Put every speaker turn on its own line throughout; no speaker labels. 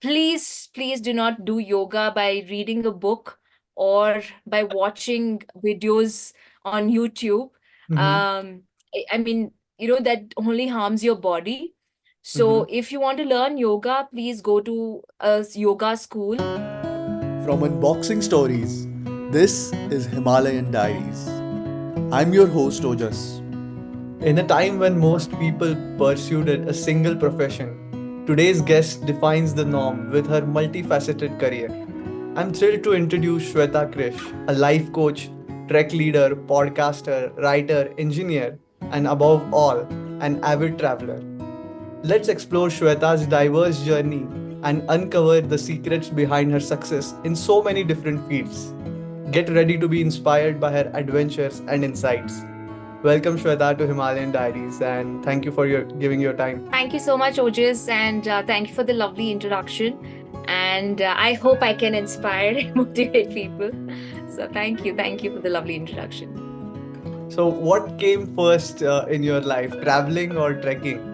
please do not do yoga by reading a book or by watching videos on YouTube.
Mm-hmm.
I mean, that only harms your body.
Mm-hmm.
So if you want to learn yoga, please go to a yoga school.
From Unboxing Stories, this is Himalayan Diaries. I'm your host, Ojas. In a time when most people pursued a single profession, today's guest defines the norm with her multifaceted career. I'm thrilled to introduce Shweta Krish, a life coach, trek leader, podcaster, writer, engineer, and above all, an avid traveler. Let's explore Shweta's diverse journey and uncover the secrets behind her success in so many different fields. Get ready to be inspired by her adventures and insights. Welcome Shweta to Himalayan Diaries and thank you for giving your time.
Thank you so much, Ojas, and thank you for the lovely introduction. And I hope I can inspire and motivate people. So thank you for the lovely introduction.
So, what came first in your life, traveling or trekking?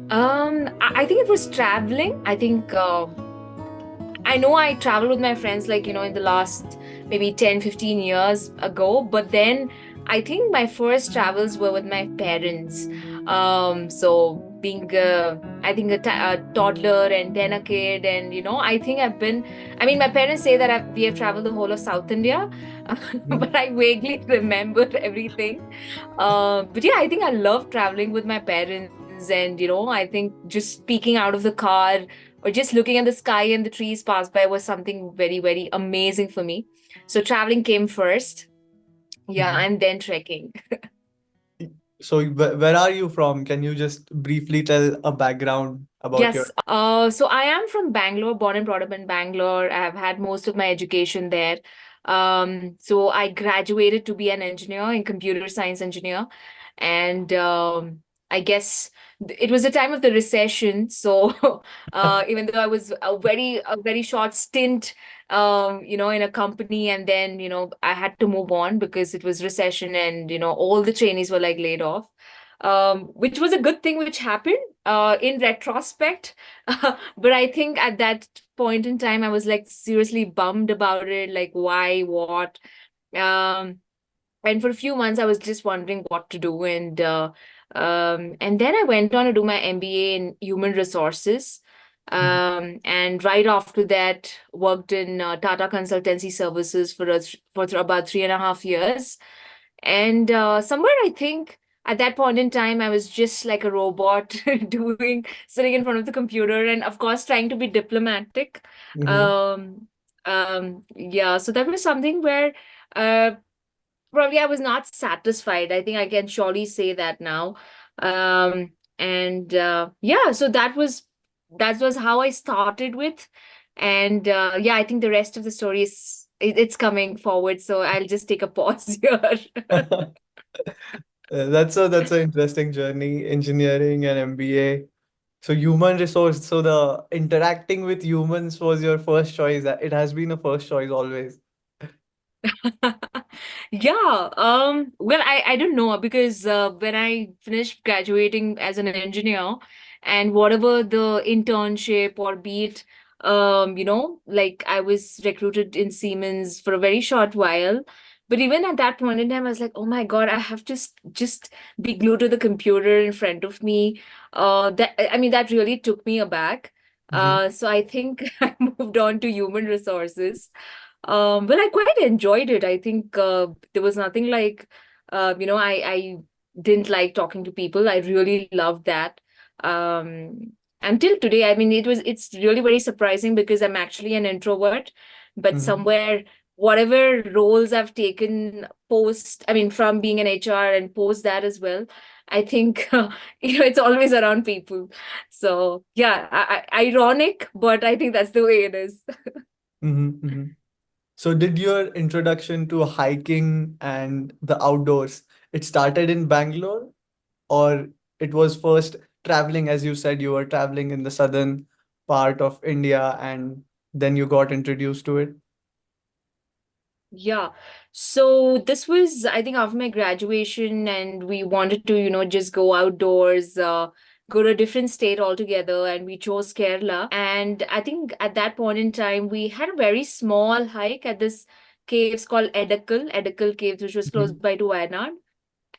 I think it was traveling. I think I know I traveled with my friends like, in the last maybe 10, 15 years ago, but then I think my first travels were with my parents. So being I think a toddler and then a kid, and I think I mean, my parents say that we have traveled the whole of South India, but I vaguely remember everything. But yeah, I think I love traveling with my parents, and I think just speaking out of the car or just looking at the sky and the trees pass by was something very, very amazing for me. So traveling came first, yeah,
Mhm.
and then trekking.
So, where are you from? Can you just briefly tell a background about your?
Yes, so I am from Bangalore, born and brought up in Bangalore. I have had most of my education there. So I graduated to be an engineer, in computer science engineer, and I guess it was the time of the recession. So even though I was a very short stint, in a company, and then I had to move on because it was recession, and all the trainees were like laid off, which was a good thing which happened in retrospect. But I think at that point in time, I was like seriously bummed about it. Like, why, what? Um, and for a few months, I was just wondering what to do. And then I went on to do my MBA in human resources.
Mhm.
And right after that, worked in Tata Consultancy Services for about 3.5 years. And somewhere I think at that point in time, I was just like a robot sitting in front of the computer, and of course, trying to be diplomatic.
Mhm.
Um, yeah, so that was something where uh, probably I was not satisfied. I think I can surely say that now. And yeah, so that was how I started with. And yeah, I think the rest of the story it's coming forward. So I'll just take a pause here.
That's an interesting journey, engineering and MBA. So human resource, so the interacting with humans was your first choice. It has been a first choice always.
Yeah, well, I don't know because when I finished graduating as an engineer, and whatever the internship or be it, like I was recruited in Siemens for a very short while. But even at that point in time, I was like, oh my God, I have to just be glued to the computer in front of me. That I mean, that really took me aback.
Mhm.
So I think I moved on to human resources. Well, I quite enjoyed it. I think there was nothing like, I didn't like talking to people. I really loved that. Until today, I mean, it's really very surprising because I'm actually an introvert, but
Mhm.
somewhere, whatever roles I've taken I mean, from being an HR and post that as well, I think, it's always around people. So yeah, ironic, but I think that's the way it is.
Mhm. Mhm. So did your introduction to hiking and the outdoors, it started in Bangalore or it was first traveling, as you said, you were traveling in the southern part of India and then you got introduced to it?
Yeah. So this was, I think, after my graduation, and we wanted to, just go outdoors, go to a different state altogether, and we chose Kerala. And I think at that point in time, we had a very small hike at this caves called Edakal Caves, which was close
Mhm.
by to Wayanad.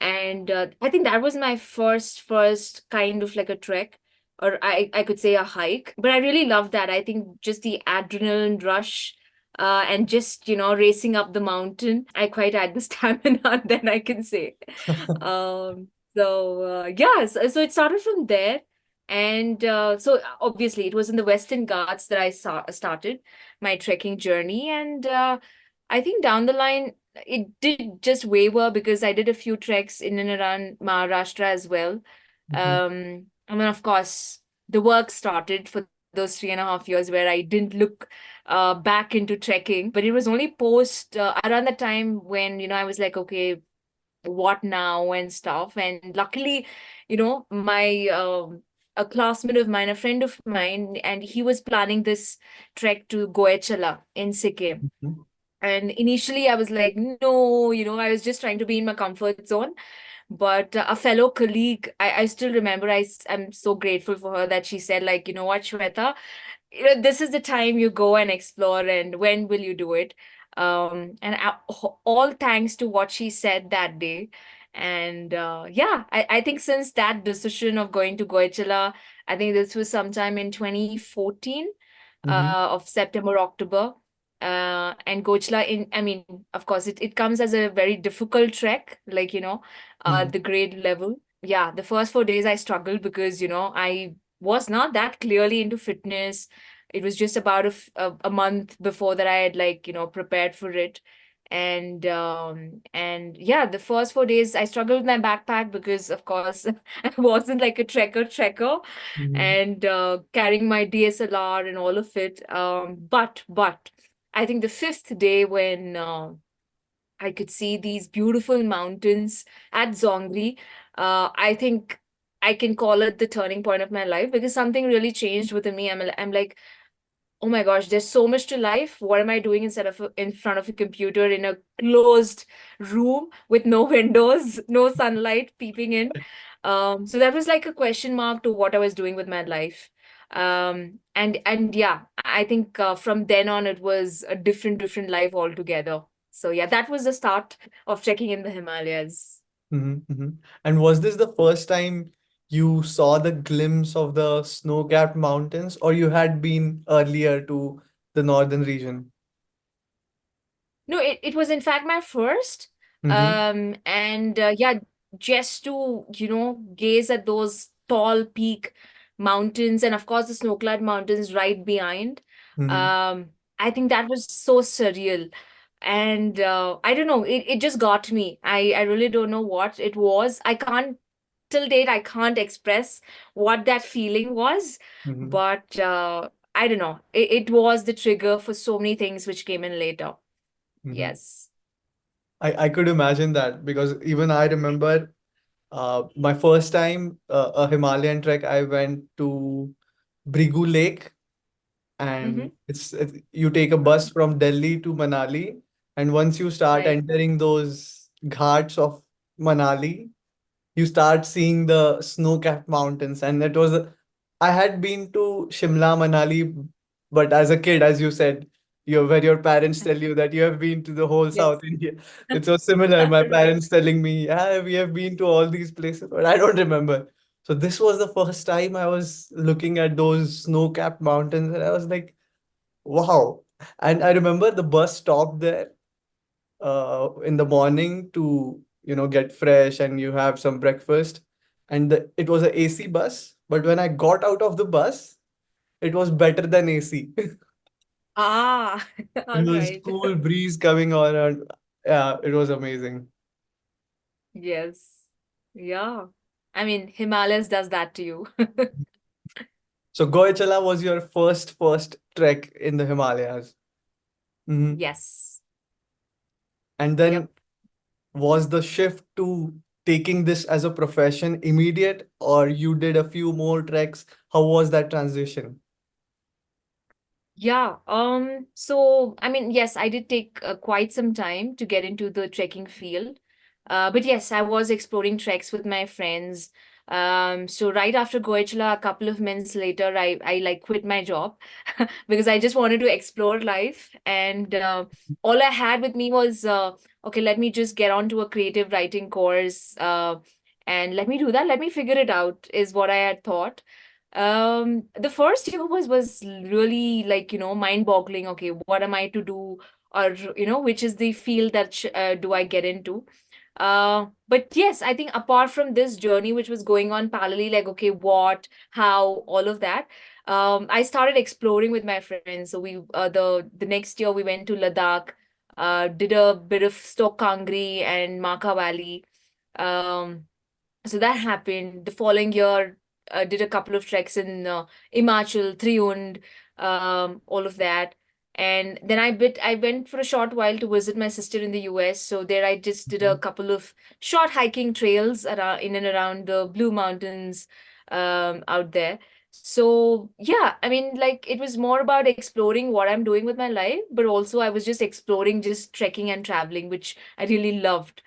And I think that was my first kind of like a trek, or I could say a hike. But I really loved that. I think just the adrenaline rush, and just, racing up the mountain. I quite had the stamina then, I can say. Yeah, so it started from there. And so obviously it was in the Western Ghats that I started my trekking journey. And I think down the line, it did just waver because I did a few treks in and around Maharashtra as well.
Mhm.
And then, of course, the work started for those 3.5 years where I didn't look back into trekking. But it was only post around the time when, I was like, okay, what now and stuff. And luckily, my a classmate of mine, a friend of mine, and he was planning this trek to Goechala in Sikkim.
Mhm.
And initially, I was like, no, I was just trying to be in my comfort zone. But a fellow colleague, I still remember, I'm so grateful for her that she said, like, you know what, Shweta, this is the time you go and explore, and when will you do it? And all thanks to what she said that day. And yeah, I think since that decision of going to Goichala, I think this was sometime in 2014,
Mhm.
of September, October. And Gochla I mean, of course, it comes as a very difficult trek, like,
Mhm.
the grade level. Yeah, the first 4 days I struggled because, I was not that clearly into fitness. It was just about a month before that I had, like, prepared for it. And yeah, the first 4 days I struggled with my backpack because, of course, I wasn't like a trekker,
Mhm.
and carrying my DSLR and all of it. But I think the fifth day, when I could see these beautiful mountains at Zongli, I think I can call it the turning point of my life, because something really changed within me. I'm like, oh my gosh, there's so much to life. What am I doing instead of in front of a computer in a closed room with no windows, no sunlight peeping in? So that was like a question mark to what I was doing with my life. And yeah, I think from then on it was a different life altogether. So yeah, that was the start of trekking in the Himalayas.
Mhm. Mhm. And was this the first time you saw the glimpse of the snow-capped mountains, or you had been earlier to the northern region?
No, it was in fact my first.
Mm-hmm.
And yeah, just to, gaze at those tall peak mountains, and of course the snow-clad mountains right behind.
Mm-hmm.
Um, I think that was so surreal. And I don't know, it just got me. I really don't know what it was. Till date, I can't express what that feeling was,
Mm-hmm.
but I don't know. It was the trigger for so many things which came in later.
Mm-hmm.
Yes.
I could imagine that because even I remember my first time a Himalayan trek, I went to Brigu Lake,
Mm-hmm.
and you take a bus from Delhi to Manali, and once you start
Right.
entering those ghats of Manali, you start seeing the snow-capped mountains. And I had been to Shimla, Manali, but as a kid, as you said, where your parents tell you that you have been to the whole
Yes.
South India. It's so similar. My
Right.
parents telling me, yeah, we have been to all these places, but I don't remember. So this was the first time I was looking at those snow-capped mountains, and I was like, wow. And I remember the bus stopped there in the morning to get fresh and you have some breakfast, and it was a AC bus, but when I got out of the bus it was better than AC.
Ah,
It
all
was
right.
cool breeze coming on, and yeah, it was amazing.
Yes. Yeah. I mean, Himalayas does that to you.
So Goichala was your first trek in the Himalayas. Mhm.
Yes.
And
Yep.
then was the shift to taking this as a profession immediate, or you did a few more treks? How was that transition?
Yeah. So I mean, yes, I did take quite some time to get into the trekking field. But yes, I was exploring treks with my friends. So right after Goechla, a couple of months later, I like quit my job because I just wanted to explore life. And all I had with me was, okay, let me just get onto a creative writing course, and let me do that. Let me figure it out, is what I had thought. The first year was really like, mind-boggling. Okay, what am I to do? Or, which is the field that do I get into? But yes, I think apart from this journey, which was going on parallelly, like, okay, what, how, all of that, I started exploring with my friends. So the next year we went to Ladakh, did a bit of Stok Kangri and Maka Valley. Um, so that happened. The following year, did a couple of treks in Himachal, Triund, all of that. And then I went for a short while to visit my sister in the US. So there I just did a
Mhm.
couple of short hiking trails around in and around the Blue Mountains, out there. So yeah, I mean, like it was more about exploring what I'm doing with my life, but also I was just exploring just trekking and traveling, which I really loved.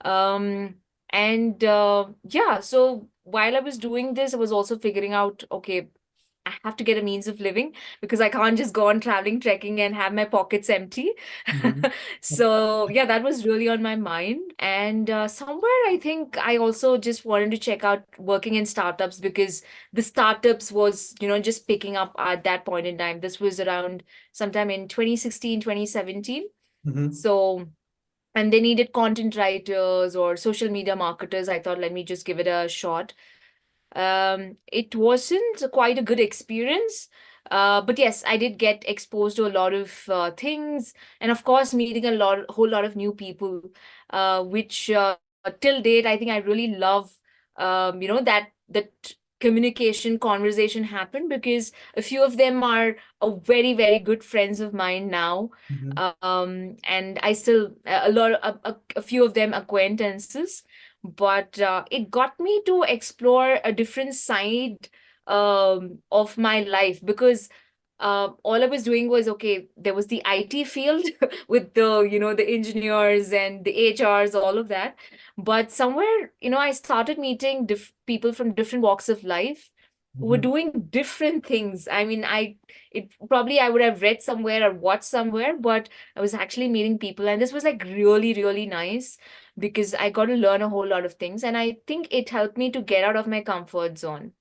Um, and yeah, so while I was doing this, I was also figuring out, okay, I have to get a means of living because I can't just go on traveling, trekking, and have my pockets empty.
Mhm.
So yeah, that was really on my mind. And somewhere I think I also just wanted to check out working in startups because the startups was, just picking up at that point in time. This was around sometime in 2016, 2017.
Mhm.
So and they needed content writers or social media marketers. I thought, let me just give it a shot. It wasn't quite a good experience, but yes, I did get exposed to a lot of things, and of course, meeting whole lot of new people, which till date I think I really love. That communication conversation happened because a few of them are very very good friends of mine now,
Mhm.
and I still a few of them acquaintances, but it got me to explore a different side of my life because all I was doing was, okay, there was the IT field with the engineers and the HRs, all of that. But somewhere, I started meeting people from different walks of life who were
Mhm.
doing different things. I mean, I would have read somewhere or watched somewhere, but I was actually meeting people, and this was like really, really nice because I got to learn a whole lot of things. And I think it helped me to get out of my comfort zone.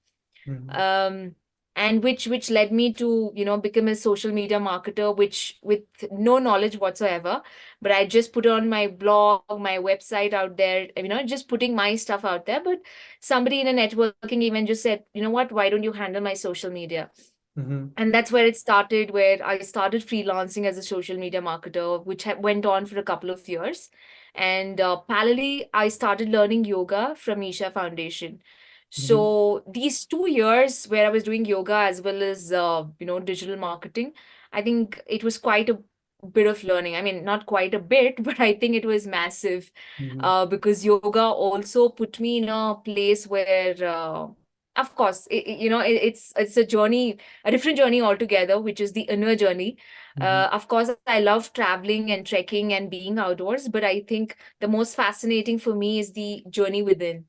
Mhm.
Um, and which led me to, become a social media marketer, which with no knowledge whatsoever. But I just put on my blog, my website out there, just putting my stuff out there. But somebody in a networking event just said, you know what, why don't you handle my social media?
Mhm.
And that's where it started, where I started freelancing as a social media marketer, which went on for a couple of years. And parallelly, I started learning yoga from Isha Foundation.
Mhm.
So these 2 years where I was doing yoga as well as digital marketing, I think it was quite a bit of learning. I mean, not quite a bit, but I think it was massive,
Mhm.
because yoga also put me in a place where, of course, it's a journey, a different journey altogether, which is the inner journey.
Mhm.
Of course, I love traveling and trekking and being outdoors, but I think the most fascinating for me is the journey within.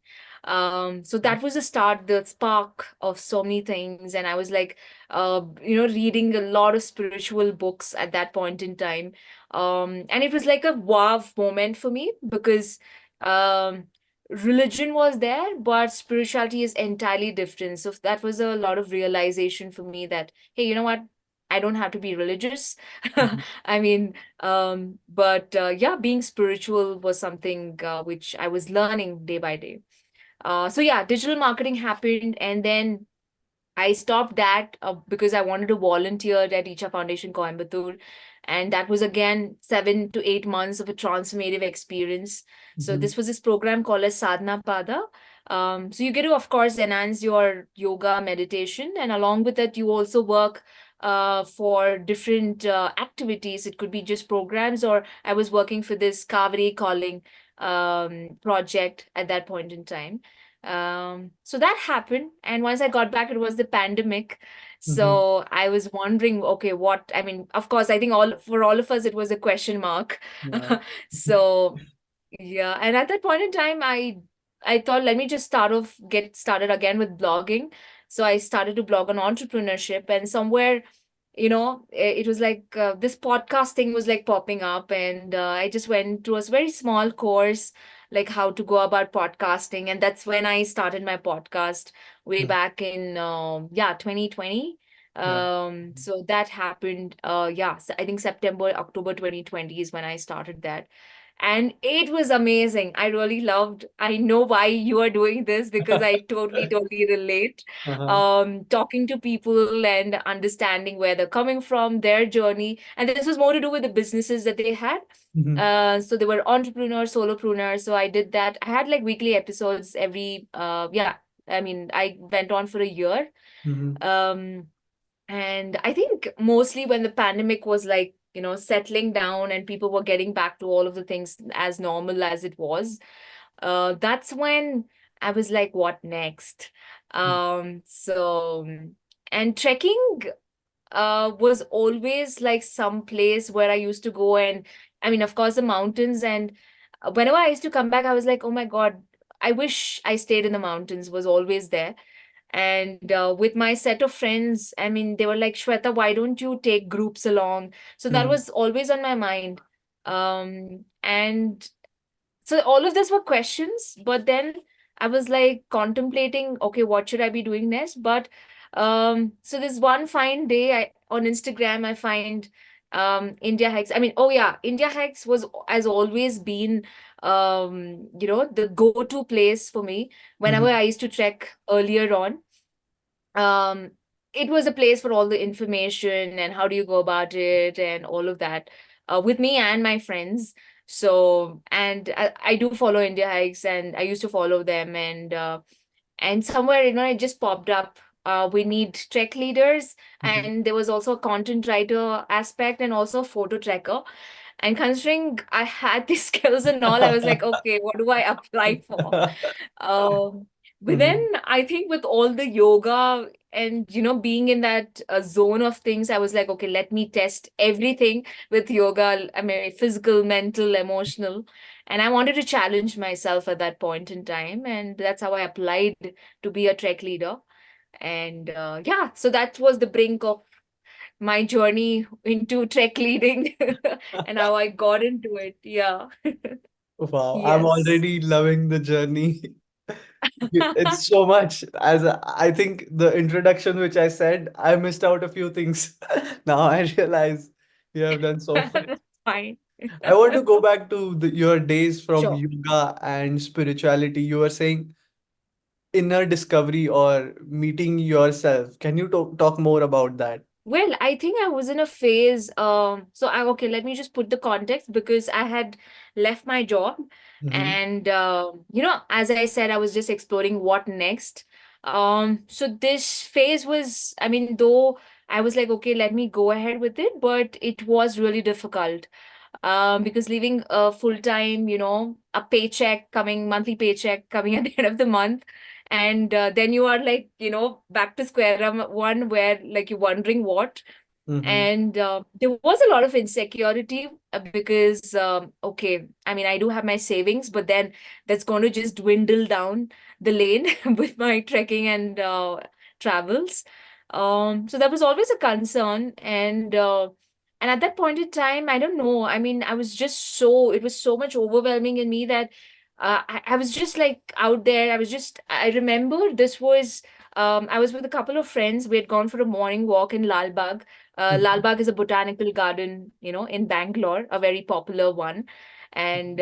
So that was the start, the spark of so many things. And I was like, reading a lot of spiritual books at that point in time. And it was like a wow moment for me because um, religion was there, but spirituality is entirely different. So that was a lot of realization for me that, hey, you know what? I don't have to be religious.
Mhm.
I mean, but yeah, being spiritual was something which I was learning day by day. So yeah, digital marketing happened, and then I stopped that because I wanted to volunteer at Isha Foundation Coimbatore. And that was again 7 to 8 months of a transformative experience. So
Mhm.
this was this program called as Sadhana Pada. So you get to, of course, enhance your yoga meditation. And along with that, you also work for different activities. It could be just programs, or I was working for this Kaveri Calling project at that point in time. So that happened. And once I got back, it was the pandemic.
Mhm.
So I was wondering, okay, what, I mean, of course, I think for all of us, it was a question mark.
Yeah.
So yeah. And at that point in time, I thought, let me just get started again with blogging. So I started to blog on entrepreneurship, and somewhere, it was like this podcast thing was like popping up, and I just went to a very small course, like how to go about podcasting, and that's when I started my podcast way
Mhm.
back in 2020.
Yeah.
So that happened, I think September, October 2020 is when I started that. And it was amazing. I really loved. I know why you are doing this, because I totally, totally relate.
Uh-huh.
Talking to people and understanding where they're coming from, their journey. And this was more to do with the businesses that they had.
Mhm.
So they were entrepreneurs, solopreneurs. So I did that. I had like weekly episodes every, I mean, I went on for a year.
Mhm.
Um, and I think mostly when the pandemic was like, settling down and people were getting back to all of the things as normal as it was, that's when I was like, what next? So, and trekking was always like some place where I used to go. And I mean, of course, the mountains. And whenever I used to come back, I was like, oh my God, I wish I stayed in the mountains, was always there. And with my set of friends, I mean, they were like, Shweta, why don't you take groups along? So that
Mhm.
was always on my mind. And so all of this were questions, but then I was like contemplating, okay, what should I be doing next? But so this one fine day, I on Instagram, I find India Hikes. I mean, oh yeah, India Hikes has always been the go-to place for me whenever
Mhm.
I used to trek earlier on. um it was a place for all the information and how do you go about it and all of that, with me and my friends. So, and I do follow India Hikes, and I used to follow them, and somewhere, it just popped up. We need trek leaders,
Mhm.
and there was also a content writer aspect and also a photo tracker. And considering I had these skills and all, I was like, okay, what do I apply for? Um, but then
Mhm.
I think with all the yoga and being in that zone of things, I was like, okay, let me test everything with yoga. I mean, physical, mental, emotional, and I wanted to challenge myself at that point in time, and that's how I applied to be a trek leader. And so that was the brink of my journey into trek leading and how I got into it. Yeah.
Wow, I'm
Yes.
already loving the journey. It's so much. I think the introduction which I said, I missed out a few things. Now I realize you have done so much.
That's fine.
I want to go back to your days from
Sure.
yoga and spirituality. You were saying inner discovery or meeting yourself. Can you talk more about that?
Well, I think I was in a phase. Okay, let me just put the context, because I had left my job,
Mm-hmm.
and as I said, I was just exploring what next. So this phase was, I mean, though I was like, okay, let me go ahead with it, but it was really difficult. Because leaving a full time, a monthly paycheck coming at the end of the month, and then you are like, back to one, where like you're wondering what.
Mm-hmm.
And there was a lot of insecurity, because okay, I mean, I do have my savings, but then that's going to just dwindle down the lane with my trekking and travels. So that was always a concern. And at that point in time, I don't know, I mean, it was so much overwhelming in me that I was just like out there. I remember this was, I was with a couple of friends. We had gone for a morning walk in Lal Bagh. Lal Bagh is a botanical garden, in Bangalore, a very popular one. And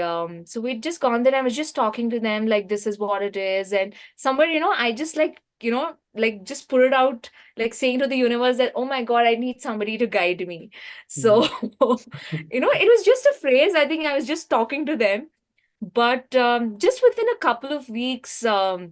so we'd just gone there. I was just talking to them like, this is what it is. And somewhere, I just like, like just put it out, like saying to the universe that, oh my God, I need somebody to guide me. So, it was just a phrase. I think I was just talking to them. But just within a couple of weeks, so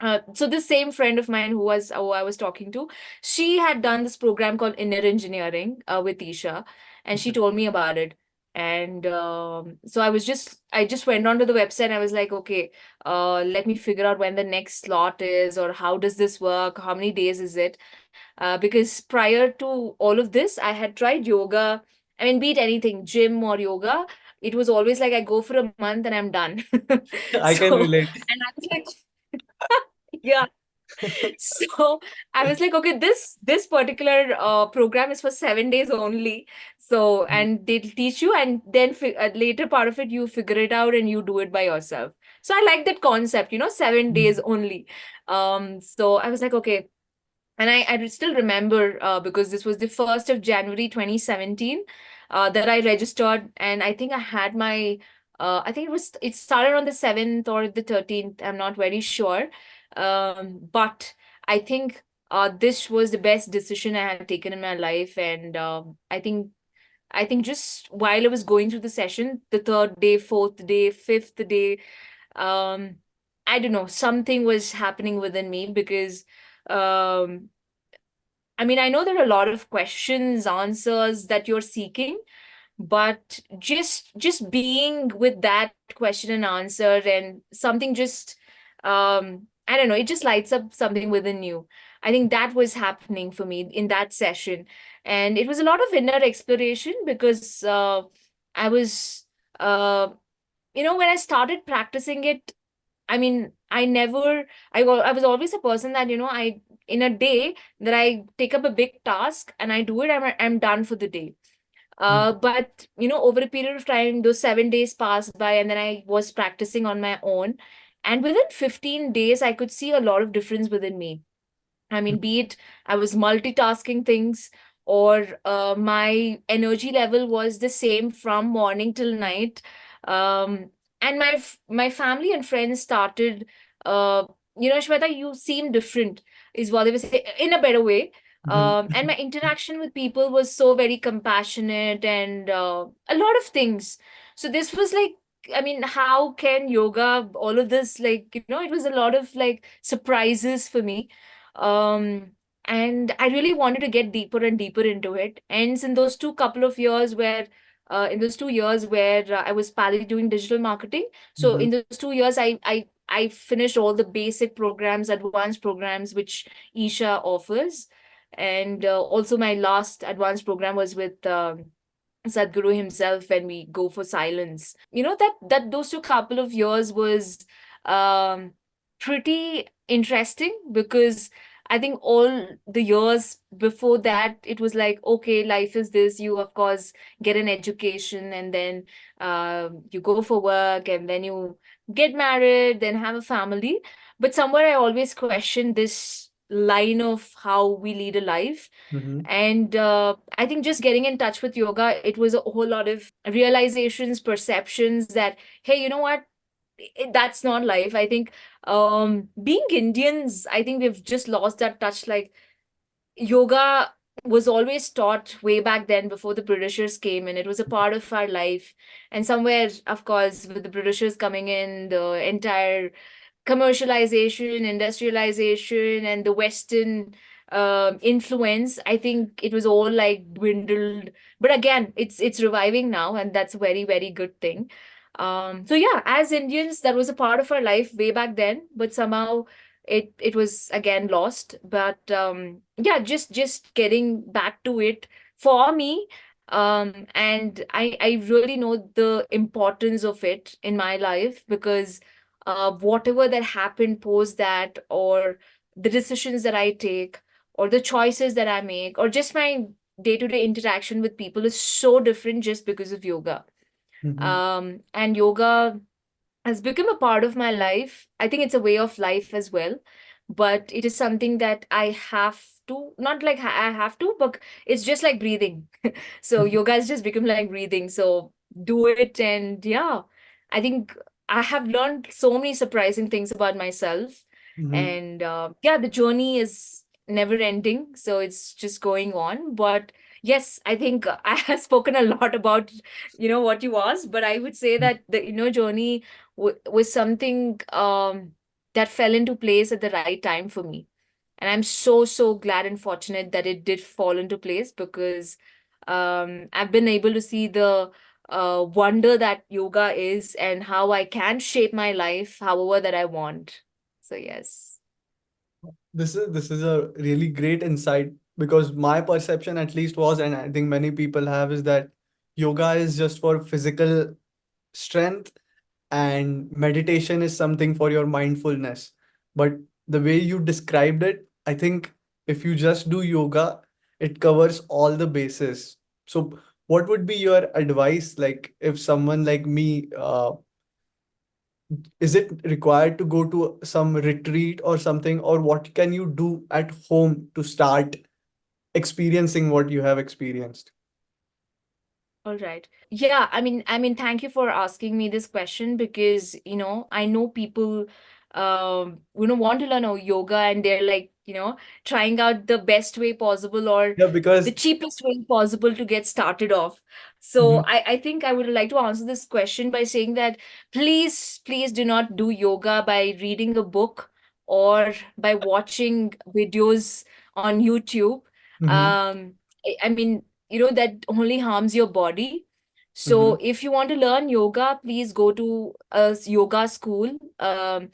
this same friend of mine who I was talking to, she had done this program called Inner Engineering with Isha, and she told me about it. And so I just went onto the website. And I was like, okay, let me figure out when the next slot is, or how does this work? How many days is it? Because prior to all of this, I had tried yoga. I mean, be it anything, gym or yoga. it was always like I go for a month and I'm done.
I can
So,
relate.
and I was like, yeah. So I was like, okay, this particular program is for 7 days only. So, and they'll teach you, and then later part of it, you figure it out and you do it by yourself. So I like that concept, 7 days
Mhm.
only. So I was like, okay. And I still remember because this was the 1st of January 2017 that I registered. And I think I had my, I think it started on the 7th or the 13th. I'm not very sure. But I think this was the best decision I had taken in my life. And I think just while I was going through the session, the third day, fourth day, fifth day, um, I don't know, something was happening within me because um I mean, I know there are a lot of questions, answers that you're seeking, but just being with that question and answer and something just I don't know, it just lights up something within you. I think that was happening for me in that session. And it was a lot of inner exploration because I was uh when I started practicing it, I mean, I was always a person that, in a day that I take up a big task and I do it, I'm done for the day. But, over a period of time, those 7 days passed by and then I was practicing on my own. And within 15 days, I could see a lot of difference within me. I mean, be it I was multitasking things or my energy level was the same from morning till night. And my family and friends started, Shweta, you seem different, is what they were saying in a better way.
Mhm.
And my interaction with people was so very compassionate and a lot of things. So this was like, I mean, how can yoga, all of this, like, it was a lot of like surprises for me. um and I really wanted to get deeper and deeper into it. And in those two couple of years where in those 2 years where I was parallelly doing digital marketing, so
Mhm.
in those 2 years I finished all the basic programs, advanced programs which Isha offers. And also my last advanced program was with Sadhguru himself when we go for silence. That those two couple of years was um pretty interesting because I think all the years before that it was like, okay, life is this. You of course get an education and then you go for work and then you get married, then have a family. But somewhere I always question this line of how we lead a life.
Mhm.
And I think just getting in touch with yoga, it was a whole lot of realizations, perceptions that, hey, you know what? That's not life. I think being Indians, I think we've just lost that touch. Like yoga was always taught way back then before the Britishers came in. It was a part of our life. And somewhere, of course, with the Britishers coming in, the entire commercialization, industrialization, and the Western influence, I think it was all like dwindled. But again, it's reviving now, and that's a very, very good thing. So yeah, as Indians, that was a part of our life way back then, but somehow it was again lost. But yeah, just getting back to it for me. And I really know the importance of it in my life because whatever that happened post that, or the decisions that I take, or the choices that I make, or just my day-to-day interaction with people is so different just because of yoga.
Mhm.
And yoga has become a part of my life. I think it's a way of life as well, but it is something that I have to, not like I have to, but it's just like breathing. So
Mhm.
yoga has just become like breathing. So do it. And yeah, I think I have learned so many surprising things about myself.
Mhm.
And yeah, the journey is never ending. So it's just going on. But yes, I think I have spoken a lot about, what you asked, but I would say that the inner journey was something that fell into place at the right time for me. And I'm so, so glad and fortunate that it did fall into place because I've been able to see the wonder that yoga is and how I can shape my life however that I want. So, yes.
This is a really great insight because my perception at least was, and I think many people have, is that yoga is just for physical strength and meditation is something for your mindfulness. But the way you described it, I think if you just do yoga, it covers all the bases. So, what would be your advice? Like, if someone like me, is it required to go to some retreat or something, or what can you do at home to start experiencing what you have experienced?
All right. Yeah, I mean, thank you for asking me this question because, I know people, want to learn yoga and they're like, trying out the best way possible or
Yeah,
the
because
cheapest way possible to get started off. So
Mhm,
I think I would like to answer this question by saying that please do not do yoga by reading a book or by watching videos on YouTube.
mhm,
I mean, that only harms your body. So
mhm,
if you want to learn yoga, please go to a yoga school. There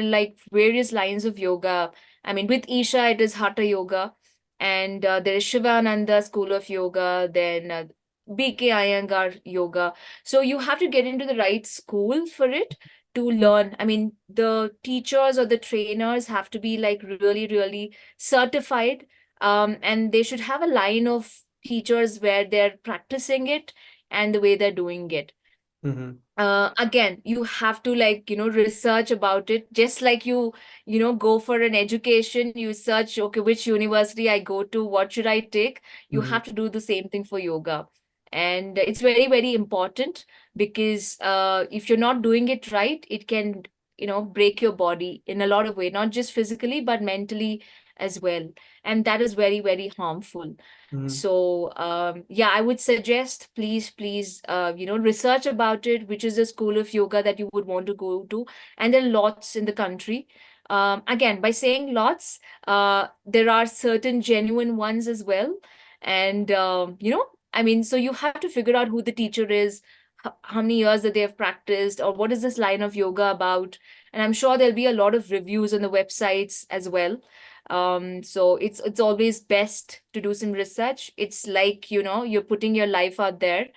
are like various lines of yoga. I mean, with Isha, it is Hatha Yoga, and there is Shivananda School of Yoga, then BK Iyengar Yoga. So you have to get into the right school for it to learn. I mean, the teachers or the trainers have to be like really, really certified, and they should have a line of teachers where they're practicing it and the way they're doing it.
mhm,
Again, you have to like research about it, just like you go for an education, you search, okay, which university I go to, what should I take. You
mhm,
have to do the same thing for yoga, and it's very, very important because if you're not doing it right, it can break your body in a lot of way, not just physically but mentally as well, and that is very, very harmful.
mhm,
So yeah, I would suggest, please, research about it, which is a school of yoga that you would want to go to, and there are lots in the country. Again, by saying lots, there are certain genuine ones as well, and I mean, so you have to figure out who the teacher is, how many years that they have practiced, or what is this line of yoga about, and I'm sure there'll be a lot of reviews on the websites as well. So it's always best to do some research. It's like, you're putting your life out there,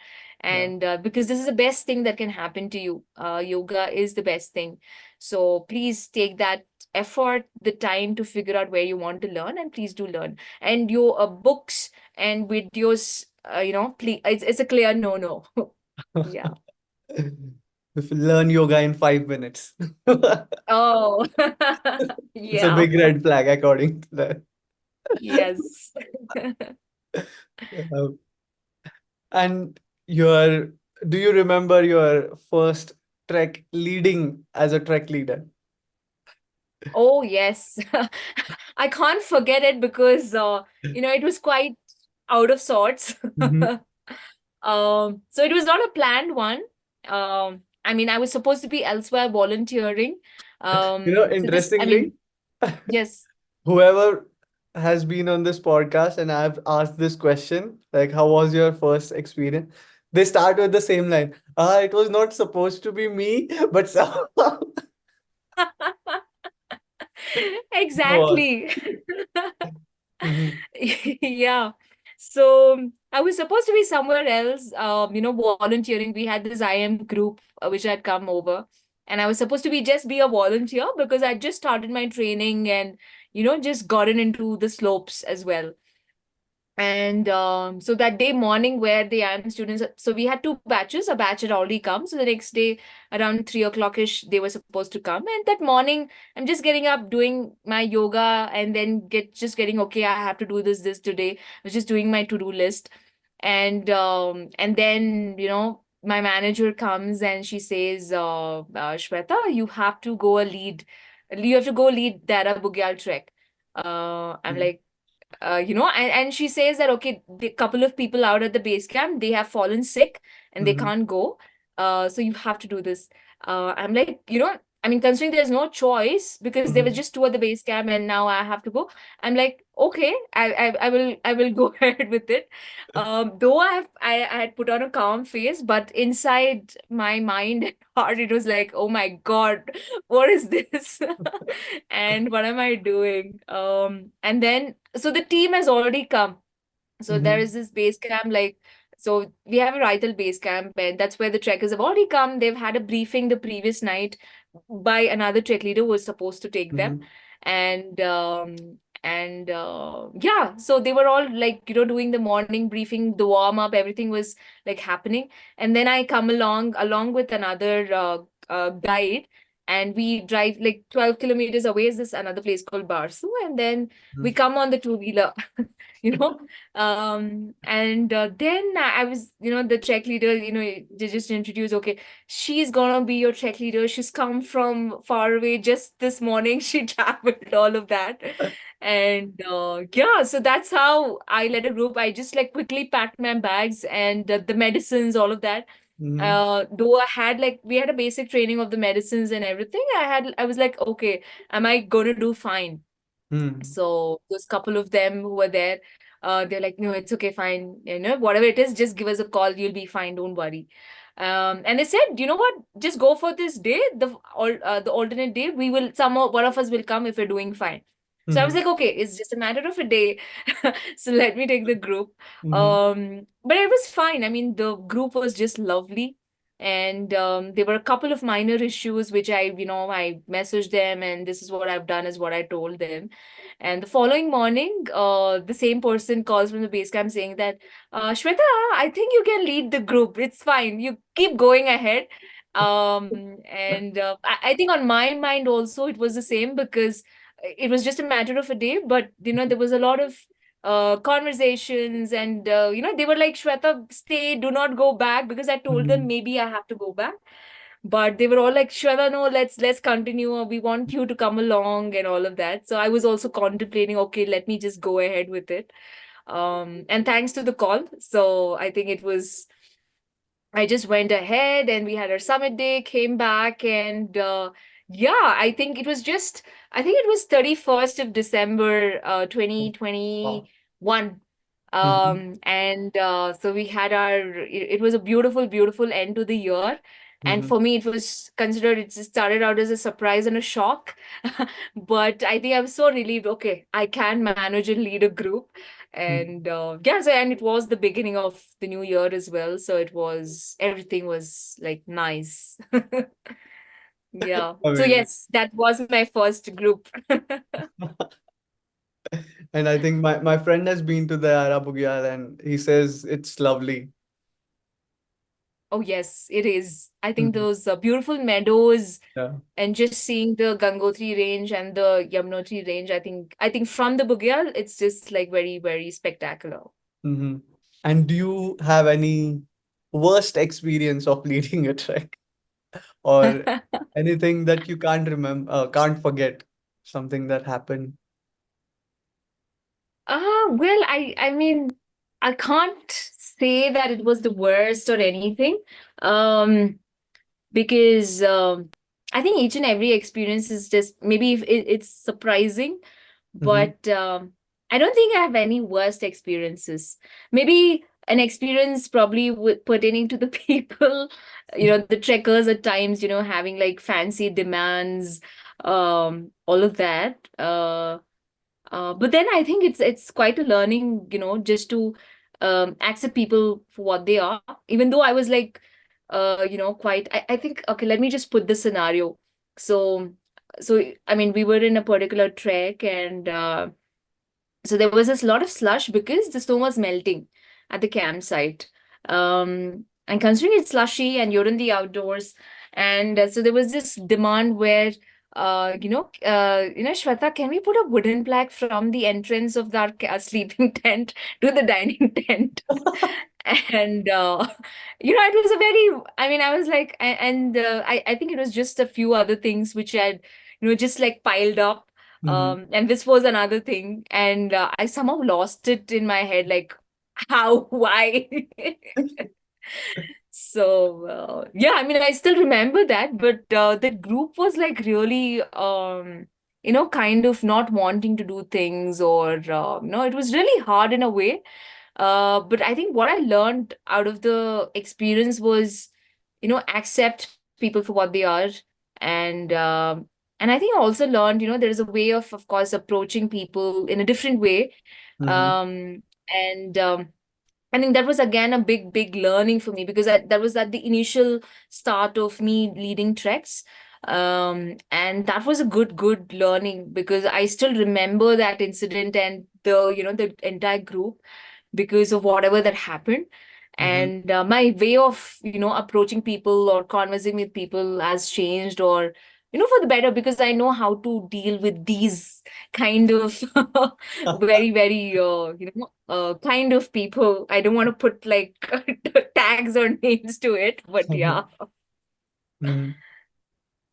yeah.
and because this is the best thing that can happen to you. Yoga is the best thing. So please take that effort, the time to figure out where you want to learn, and please do learn. And your books and videos, please, it's a clear no. Yeah.
If you learn yoga in 5 minutes.
Oh,
It's a
yeah.
big red flag according to that.
Yes.
Uh, and your, do you remember your first trek leading as a trek leader?
Oh, yes. I can't forget it because it was quite out of sorts.
Mhm.
So it was not a planned one. I mean, I was supposed to be elsewhere volunteering. So this, I
Interestingly,
mean, yes.
whoever has been on this podcast and I've asked this question, like, how was your first experience? They start with the same line. Ah, it was not supposed to be me, but somehow. Go on.
Exactly.
Mhm,
Yeah. So I was supposed to be somewhere else, volunteering. We had this IM group which had come over, and I was supposed to be a volunteer because I just started my training and just gotten into the slopes as well. And so that day morning where the IM students, so we had two batches. A batch had already come. So the next day around 3 o'clock-ish, they were supposed to come. And that morning, I'm just getting up, doing my yoga, and then getting, okay, I have to do this today. I was just doing my to-do list. And then, my manager comes and she says, Shweta, you have to go lead Dara Bugyal trek. I'm
mhm,
like, and she says that, okay, the couple of people out at the base camp, they have fallen sick and they
mhm,
can't go. So you have to do this. I'm like, I mean, considering there's no choice because there was
mhm.
just two at the base camp and now I have to go. I'm like, okay, I will go ahead with it. Though I had put on a calm face, but inside my mind and heart, it was like, oh my God, what is this? And what am I doing? And then, so the team has already come. So there
Mhm,
is this base camp, like So we have a Raital base camp, and that's where the trekkers have already come. They've had a briefing the previous night by another trek leader who was supposed to take them.
Mm-hmm.
And yeah, so they were all like, doing the morning briefing, the warm up, everything was like happening. And then I come along with another guide, and we drive like 12 kilometers away is this another place called Barsu, and then we come on the two-wheeler. you know and then I was, the trek leader, they just introduced, okay, she's gonna be your trek leader, she's come from far away just this morning, she traveled all of that. And yeah, so that's how I led a group. I just like quickly packed my bags and the medicines, all of that.
Mm-hmm.
Though I had like, we had a basic training of the medicines and everything, I was like, okay, am I gonna do fine?
Mm-hmm.
So those couple of them who were there, they're like, no, it's okay, fine. Whatever it is, just give us a call. You'll be fine. Don't worry. And they said, you know what? Just go for this day. The alternate day, we will, one of us will come if we're doing fine. So I was
Mm-hmm.
like, okay, it's just a matter of a day. So let me take the group.
Mm-hmm.
But it was fine. I mean, the group was just lovely. And there were a couple of minor issues which I messaged them, and this is what I've done, is what I told them. And the following morning, the same person calls from the base camp saying that, Shweta, I think you can lead the group. It's fine. You keep going ahead. And I think on my mind also it was the same, because it was just a matter of a day. But there was a lot of conversations, and they were like, Shweta, stay, do not go back, because I told them
Mm-hmm.
maybe I have to go back. But they were all like, Shweta, no, let's continue. We want you to come along and all of that. So I was also contemplating, okay, let me just go ahead with it. And thanks to the call. So I think I just went ahead, and we had our summit day, came back, and yeah, I think it was 31st of December,
Wow.
2021.
Mm-hmm.
And so we had it was a beautiful, beautiful end to the year. And
Mm-hmm.
for me, it was considered, it started out as a surprise and a shock. But I think I was so relieved, okay, I can manage and lead a group. And yeah, so, and it was the beginning of the new year as well. So everything was like nice. Yeah. So
Amazing.
yes, that was my first group.
And I think my friend has been to the Ara Bugyal and he says it's lovely.
Oh yes, it is. I think
Mhm.
those beautiful meadows,
Yeah.
and just seeing the Gangotri range and the Yamunotri range, I think from the Bugyal, it's just like very, very spectacular.
Hmm. And do you have any worst experience of leading a trek or anything that you can't remember, can't forget, something that happened?
Well, I mean, I can't say that it was the worst or anything. Um, because I think each and every experience is just, maybe if it's surprising,
Mm-hmm.
but I don't think I have any worst experiences. Maybe an experience probably pertaining to the people, the trekkers at times, having like fancy demands, all of that. But then I think it's quite a learning, just to accept people for what they are. Even though I was like, quite. I think, okay, let me just put this scenario. So, so I mean, we were in a particular trek, and so there was this lot of slush because the snow was melting at the campsite. And considering it's slushy and you're in the outdoors, and so there was this demand where, Shweta, can we put a wooden plaque from the entrance of that sleeping tent to the dining tent? And it was a very, I mean, I was like, and I think it was just a few other things which had, just like piled up.
Mm-hmm.
And this was another thing, and I somehow lost it in my head, like, how, why? So yeah, I mean, I still remember that, but the group was like really, kind of not wanting to do things, or it was really hard in a way. But I think what I learned out of the experience was, accept people for what they are. And I think I also learned, there is a way of course, approaching people in a different way.
Mm-hmm.
And I think that was again a big learning for me, because that was at the initial start of me leading treks. And that was a good learning, because I still remember that incident and the entire group, because of whatever that happened.
Mm-hmm.
And my way of, approaching people or conversing with people has changed, or, for the better, because I know how to deal with these kind of very, kind of people. I don't want to put like tags or names to it, but yeah,
Mhm.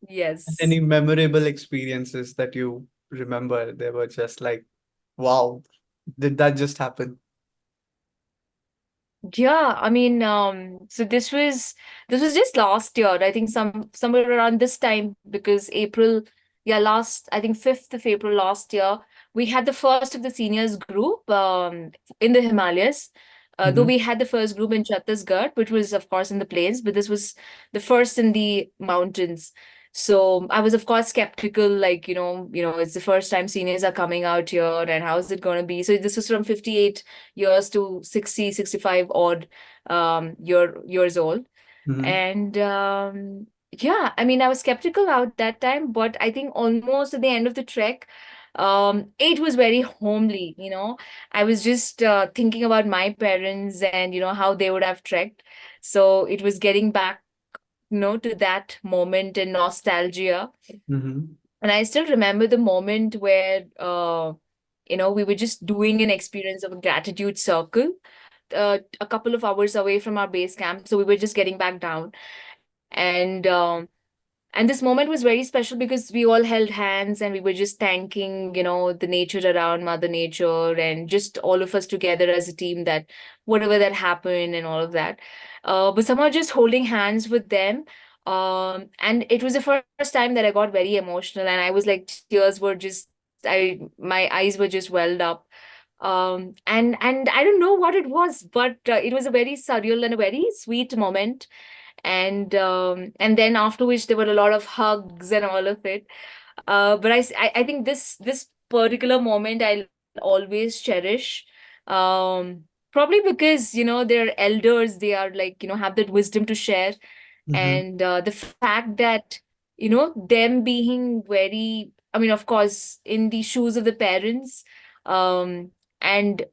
yes.
Any memorable experiences that you remember? They were just like, wow, did that just happen?
Yeah, I mean, so this was just last year. I think somewhere around this time, because April, yeah, I think 5th of April last year, we had the first of the seniors group in the Himalayas. Though
Mm-hmm.
we had the first group in Chhattisgarh, which was of course in the plains, but this was the first in the mountains. So I was of course skeptical, like, it's the first time seniors are coming out here, and how is it going to be? So this was from 58 years to 60, 65 odd years old.
Mm-hmm.
And yeah, I mean, I was skeptical out that time, but I think almost at the end of the trek, it was very homely, I was just thinking about my parents and, how they would have trekked. So it was getting back, to that moment and nostalgia.
Mm-hmm.
And I still remember the moment where, we were just doing an experience of a gratitude circle a couple of hours away from our base camp. So we were just getting back down. And and this moment was very special, because we all held hands and we were just thanking, the nature around, Mother Nature, and just all of us together as a team, that whatever that happened and all of that. But somehow just holding hands with them. And it was the first time that I got very emotional, and I was like, tears were just, my eyes were just welled up. And I don't know what it was, but it was a very surreal and a very sweet moment. And then after which there were a lot of hugs and all of it. But I think this particular moment I'll always cherish. Probably because, they're elders, they are like, have that wisdom to share.
Mm-hmm.
And the fact that, them being very, I mean, of course, in the shoes of the parents, and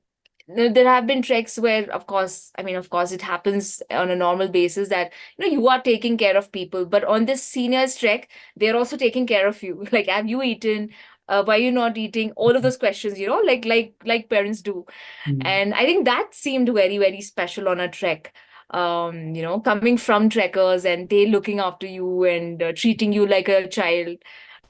there have been treks where, of course, I mean, of course, it happens on a normal basis that, you are taking care of people. But on this seniors trek, they're also taking care of you. Like, have you eaten? Why are you not eating? All of those questions, like parents do.
Mm-hmm.
And I think that seemed very special on a trek. Coming from trekkers, and they looking after you and treating you like a child.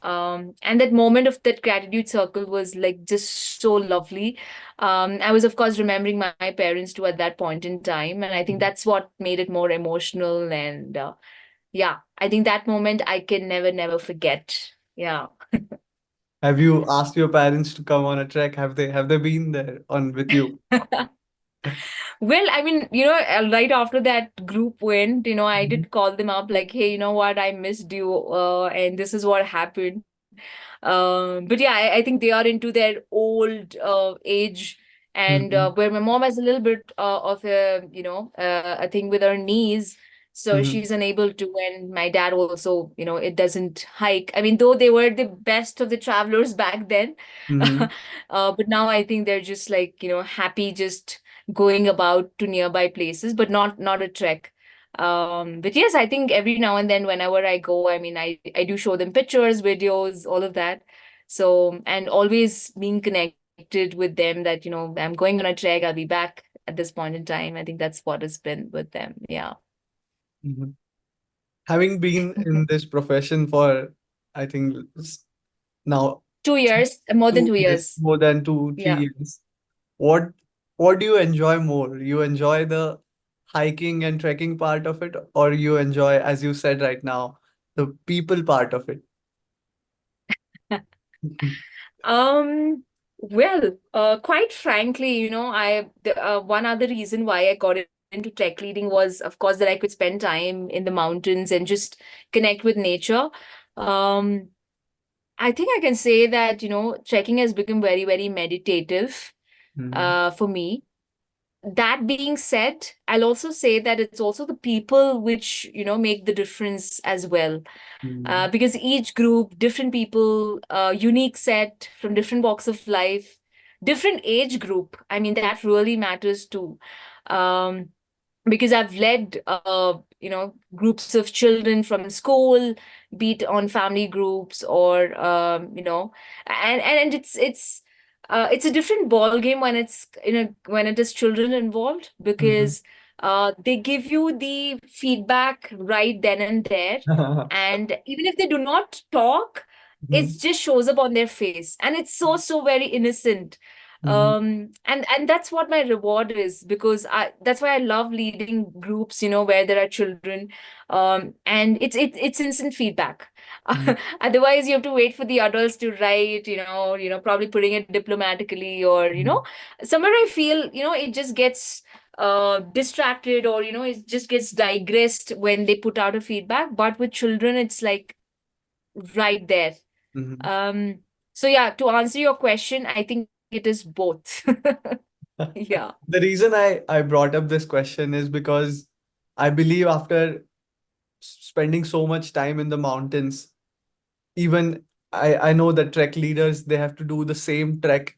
And that moment of that gratitude circle was like just so lovely. I was, of course, remembering my parents too at that point in time, and I think that's what made it more emotional. And yeah, I think that moment I can never forget. Yeah.
Have you asked your parents to come on a trek? Have they been there on with you?
Well, I mean, right after that group went, I
Mhm.
did call them up like, hey, you know what, I missed you, and this is what happened. But yeah, I think they are into their old age, and
Mhm.
where my mom has a little bit of a thing with her knees, so
Mhm.
she's unable to. And my dad also, it doesn't hike. I mean, though they were the best of the travelers back then,
Mhm.
but now I think they're just like, happy just going about to nearby places, but not a trek. But yes, I think every now and then, whenever I go, I mean, I do show them pictures, videos, all of that. So, and always being connected with them, that, I'm going on a trek, I'll be back at this point in time. I think that's what has been with them. Yeah.
Mhm. Having been in this profession for, I think, now
2 years, more than
two
two
years,
years.
more than two, three
Yeah.
years, what what do you enjoy more? You enjoy the hiking and trekking part of it, or you enjoy, as you said right now, the people part of it?
Um, well, quite frankly, one other reason why I got into tech leading was, of course, that I could spend time in the mountains and just connect with nature. Um, I think I can say that, trekking has become very meditative,
Mhm.
for me. that being said, I'll also say that it's also the people which, make the difference as well.
Mm.
Because each group, different people, unique set from different walks of life, different age group. I mean, that really matters too. Um, because I've led, groups of children from school, be it on family groups or, and it's a different ball game when when it is children involved,
Mhm.
because they give you the feedback right then and there, and even if they do not talk, it
Mhm.
just shows up on their face, and it's so very innocent.
Mhm.
And that's what my reward is, because that's why I love leading groups, where there are children. And it's instant feedback.
Mhm.
Otherwise you have to wait for the adults to write, probably putting it diplomatically, or
Mhm.
somewhere I feel, it just gets distracted, or it just gets digressed when they put out a feedback. But with children, it's like right there.
Mhm.
um so yeah, to answer your question, I think it is both. Yeah.
The reason I brought up this question is because I believe after spending so much time in the mountains, even I know that trek leaders, they have to do the same trek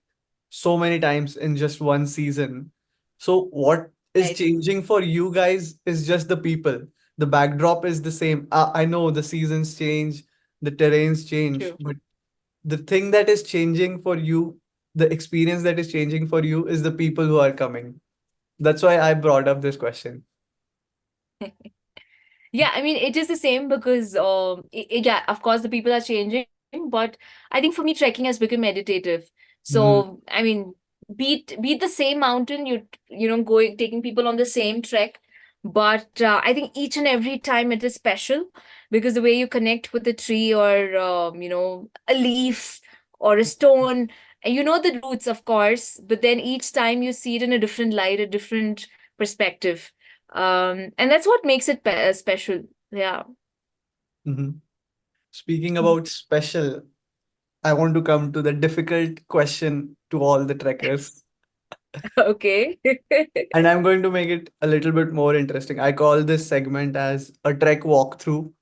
so many times in just one season. So what is
Right.
changing for you guys is just the people. The backdrop is the same. I know the seasons change, the terrains change,
True.
but the thing that is changing for you, the experience that is changing for you is the people who are coming. That's why I brought up this question.
Yeah, I mean, it is the same because, yeah, of course, the people are changing, but I think for me, trekking has become meditative.
Mm-hmm.
So, I mean, beat the same mountain, going taking people on the same trek, but I think each and every time it is special, because the way you connect with a tree, or a leaf or a stone, and you know the roots, of course, but then each time you see it in a different light, a different perspective. And that's what makes it special. Yeah.
Mm-hmm. Speaking about special, I want to come to the difficult question to all the trekkers.
Okay.
And I'm going to make it a little bit more interesting. I call this segment as a trek walkthrough.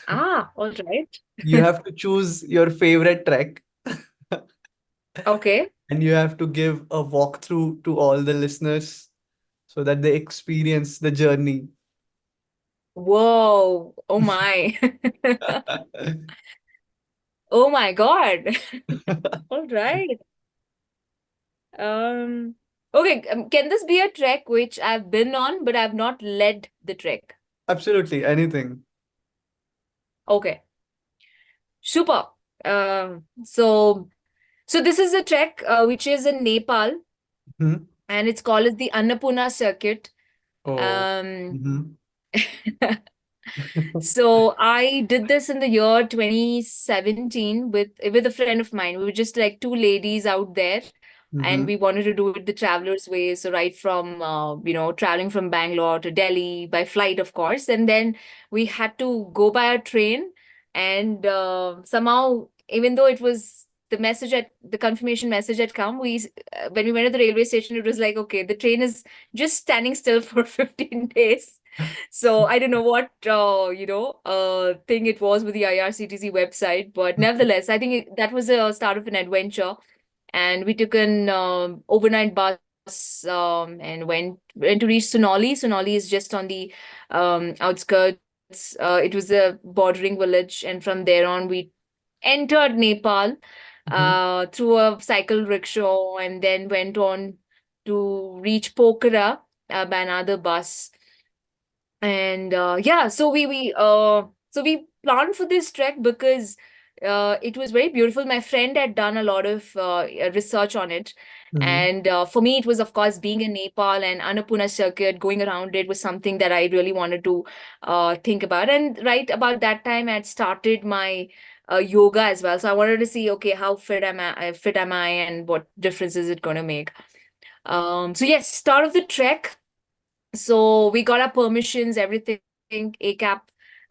All right.
You have to choose your favorite trek
Okay.
and you have to give a walkthrough to all the listeners so that they experience the journey.
Whoa. Oh my. Oh my God. All right. Um, okay. Can this be a trek which I've been on, but I've not led the trek?
Absolutely, anything.
Okay. Super. So this is a trek which is in Nepal,
Hmm.
and it's called as the Annapurna Circuit.
Oh.
Um,
Hmm.
So I did this in the year 2017 with a friend of mine. We were just like two ladies out there, and
Hmm.
we wanted to do it the traveler's way. So right from traveling from Bangalore to Delhi by flight, of course, and then we had to go by a train. And somehow, even though it was the confirmation message had come, when we went to the railway station, it was like, okay, the train is just standing still for 15 days. So I don't know what thing it was with the IRCTC website, but nevertheless, I think that was a start of an adventure. And we took an overnight bus, and went to reach Sonali. Sonali is just on the outskirts. It was a bordering village, and from there on, we entered Nepal
Hmm.
through a cycle rickshaw, and then went on to reach Pokhara by another bus. And yeah, so we planned for this trek because it was very beautiful. My friend had done a lot of research on it,
Hmm.
and for me, it was, of course, being in Nepal and Annapurna Circuit, going around it was something that I really wanted to think about. And right about that time, I had started my yoga as well, so I wanted to see, okay, how fit am I, and what difference is it going to make. So yes, start of the trek. So we got our permissions, everything, ACAP,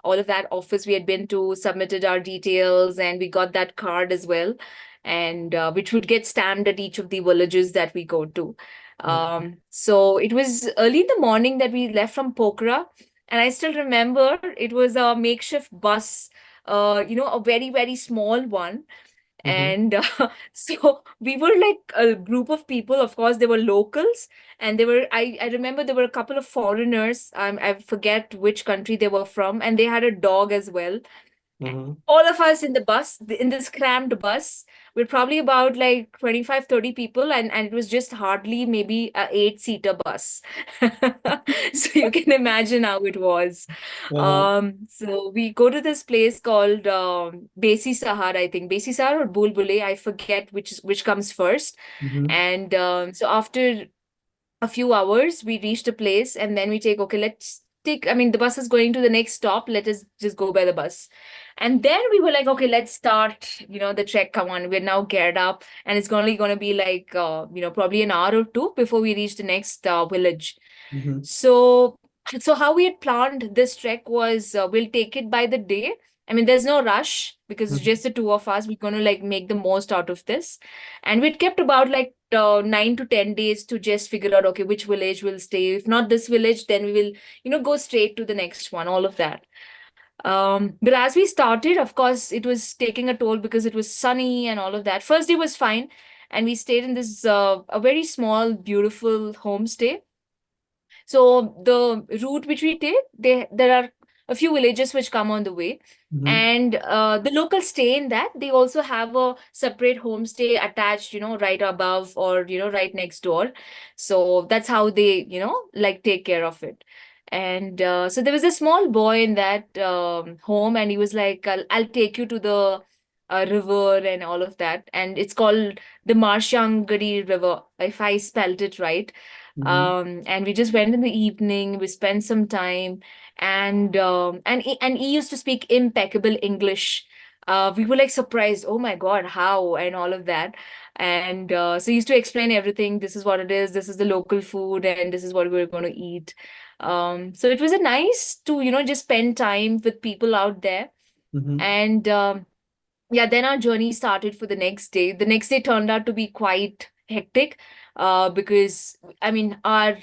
all of that office we had been to, submitted our details, and we got that card as well, and which would get stamped at each of the villages that we go to. So it was early in the morning that we left from Pokhara, and I still remember it was a makeshift bus, a very, very small one.
Mhm.
And so we were like a group of people. Of course, they were locals, and I remember there were a couple of foreigners. I forget which country they were from, and they had a dog as well.
Mhm.
All of us in the bus, in this crammed bus, we're probably about like 25, 30 people, and it was just hardly maybe a 8-seater bus. So you can imagine how it was.
Uh-huh.
So we go to this place called Besi Sahar, I think. Besi Sahar or Bulbule, I forget which comes first.
Mhm.
And so after a few hours, we reached a place, and then we take, okay, let's take, I mean, the bus is going to the next stop. Let us just go by the bus. And then we were like, okay, let's start, the trek. Come on, we're now geared up, and it's only going to be like, probably an hour or two before we reach the next village.
Mhm.
So, so how we had planned this trek was we'll take it by the day. I mean, there's no rush because it's
Mhm.
just the two of us. We're going to like make the most out of this. And we'd kept about like 9 to 10 days to just figure out, okay, which village will stay. If not this village, then we will, go straight to the next one, all of that. But as we started, of course, it was taking a toll because it was sunny and all of that. First day was fine. And we stayed in this, a very small, beautiful homestay. So the route which we take, there are a few villages which come on the way,
Mhm.
and the locals stay in that. They also have a separate homestay attached, right above or right next door. So that's how they, like take care of it. And so there was a small boy in that home, and he was like, "I'll take you to the river and all of that." And it's called the Marshangadi River, if I spelled it right.
Mhm.
And we just went in the evening. We spent some time, and he used to speak impeccable English. We were like surprised. Oh my God, how and all of that. And so he used to explain everything. This is what it is. This is the local food, and this is what we're going to eat. So it was a nice to just spend time with people out there.
Mhm.
And yeah, then our journey started for the next day. The next day turned out to be quite hectic, because I mean, our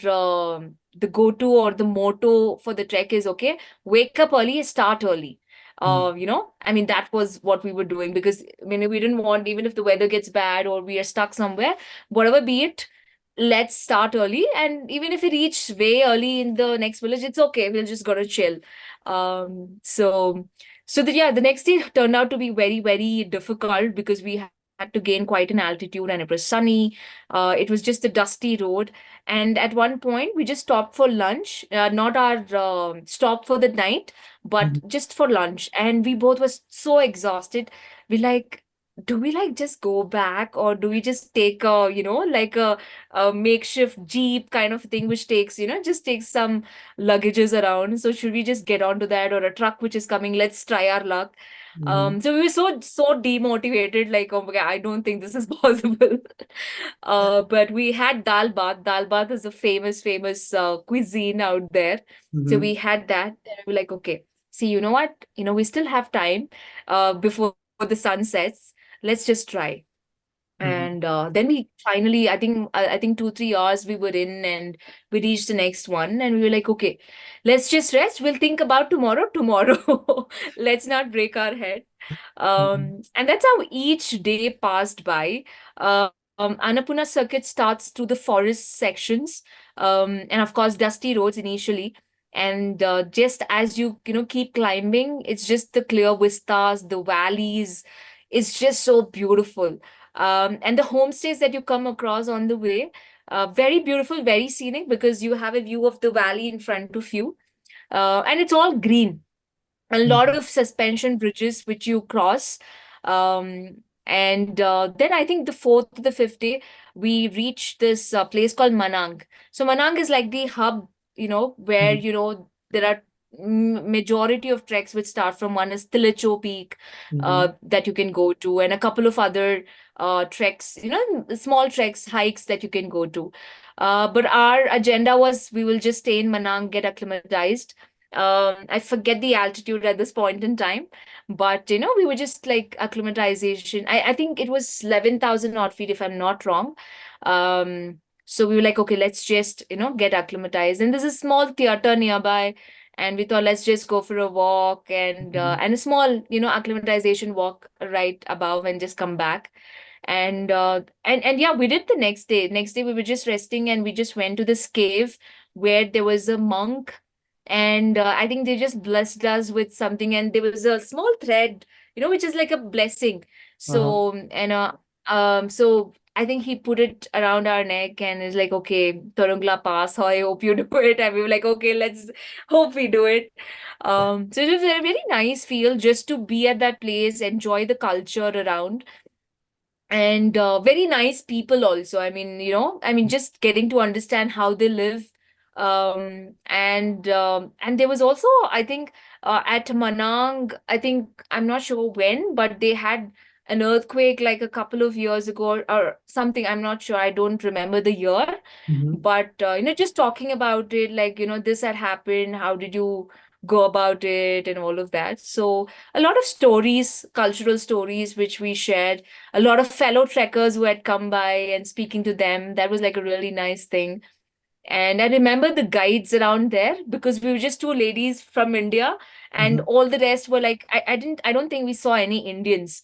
the go-to or the motto for the trek is, okay, wake up early, start early.
Mhm.
I mean, that was what we were doing, because I mean, we didn't want, even if the weather gets bad or we are stuck somewhere, whatever be it, let's start early. And even if we reach way early in the next village, it's okay. We'll just go to chill. So the next day turned out to be very, very difficult because we had to gain quite an altitude, and it was sunny. It was just a dusty road. And at one point, we just stopped for lunch, not our stop for the night, but
Mhm.
just for lunch. And we both were so exhausted. We like, do we like just go back, or do we just take a, like a makeshift jeep kind of thing, which takes, just takes some luggages around. So should we just get onto that, or a truck which is coming? Let's try our luck.
Mhm.
So we were so demotivated, like, oh my God, I don't think this is possible. But we had dal bath. Dal bath is a famous cuisine out there. So
Mhm.
we had that. And we were like, okay, see, you know what? We still have time before the sun sets. Let's just try.
Mhm.
And then we finally, I think 2, 3 hours we were in, and we reached the next one, and we were like, okay, let's just rest. We'll think about tomorrow. Let's not break our head.
Mhm.
And that's how each day passed by. Annapurna circuit starts through the forest sections, and of course, dusty roads initially. And just as you keep climbing, it's just the clear vistas, the valleys. It's just so beautiful. And the homestays that you come across on the way, very beautiful, very scenic, because you have a view of the valley in front of you, and it's all green. A lot
Mhm.
of suspension bridges which you cross. And then I think the fourth to the fifth day, we reach this place called Manang. So Manang is like the hub, where,
Mhm.
there are majority of treks which start from. One is Tilicho Peak,
Mhm.
that you can go to, and a couple of other treks, small treks, hikes that you can go to. But our agenda was we will just stay in Manang, get acclimatized. I forget the altitude at this point in time, but we were just like acclimatization. I think it was 11,000 odd feet, if I'm not wrong. So we were like, okay, let's just, get acclimatized. And there's a small theater nearby, and we thought let's just go for a walk
Mhm.
and a small, acclimatization walk right above and just come back. And yeah, we did the next day. Next day we were just resting and we just went to this cave where there was a monk, and I think they just blessed us with something, and there was a small thread, which is like a blessing.
Uh-huh.
So and so I think he put it around our neck and is like, okay, Torungla pass, I hope you do it. And we were like, okay, let's hope we do it. So it was a very nice feel just to be at that place, enjoy the culture around, and very nice people also. I mean, just getting to understand how they live. And there was also, I think, at Manang, I think, I'm not sure when, but they had an earthquake like a couple of years ago or something. I'm not sure. I don't remember the year,
Mhm.
but just talking about it, like, this had happened, how did you go about it and all of that. So a lot of stories, cultural stories, which we shared, a lot of fellow trekkers who had come by, and speaking to them, that was like a really nice thing. And I remember the guides around there, because we were just two ladies from India, and
Mhm.
all the rest were like, I don't think we saw any Indians.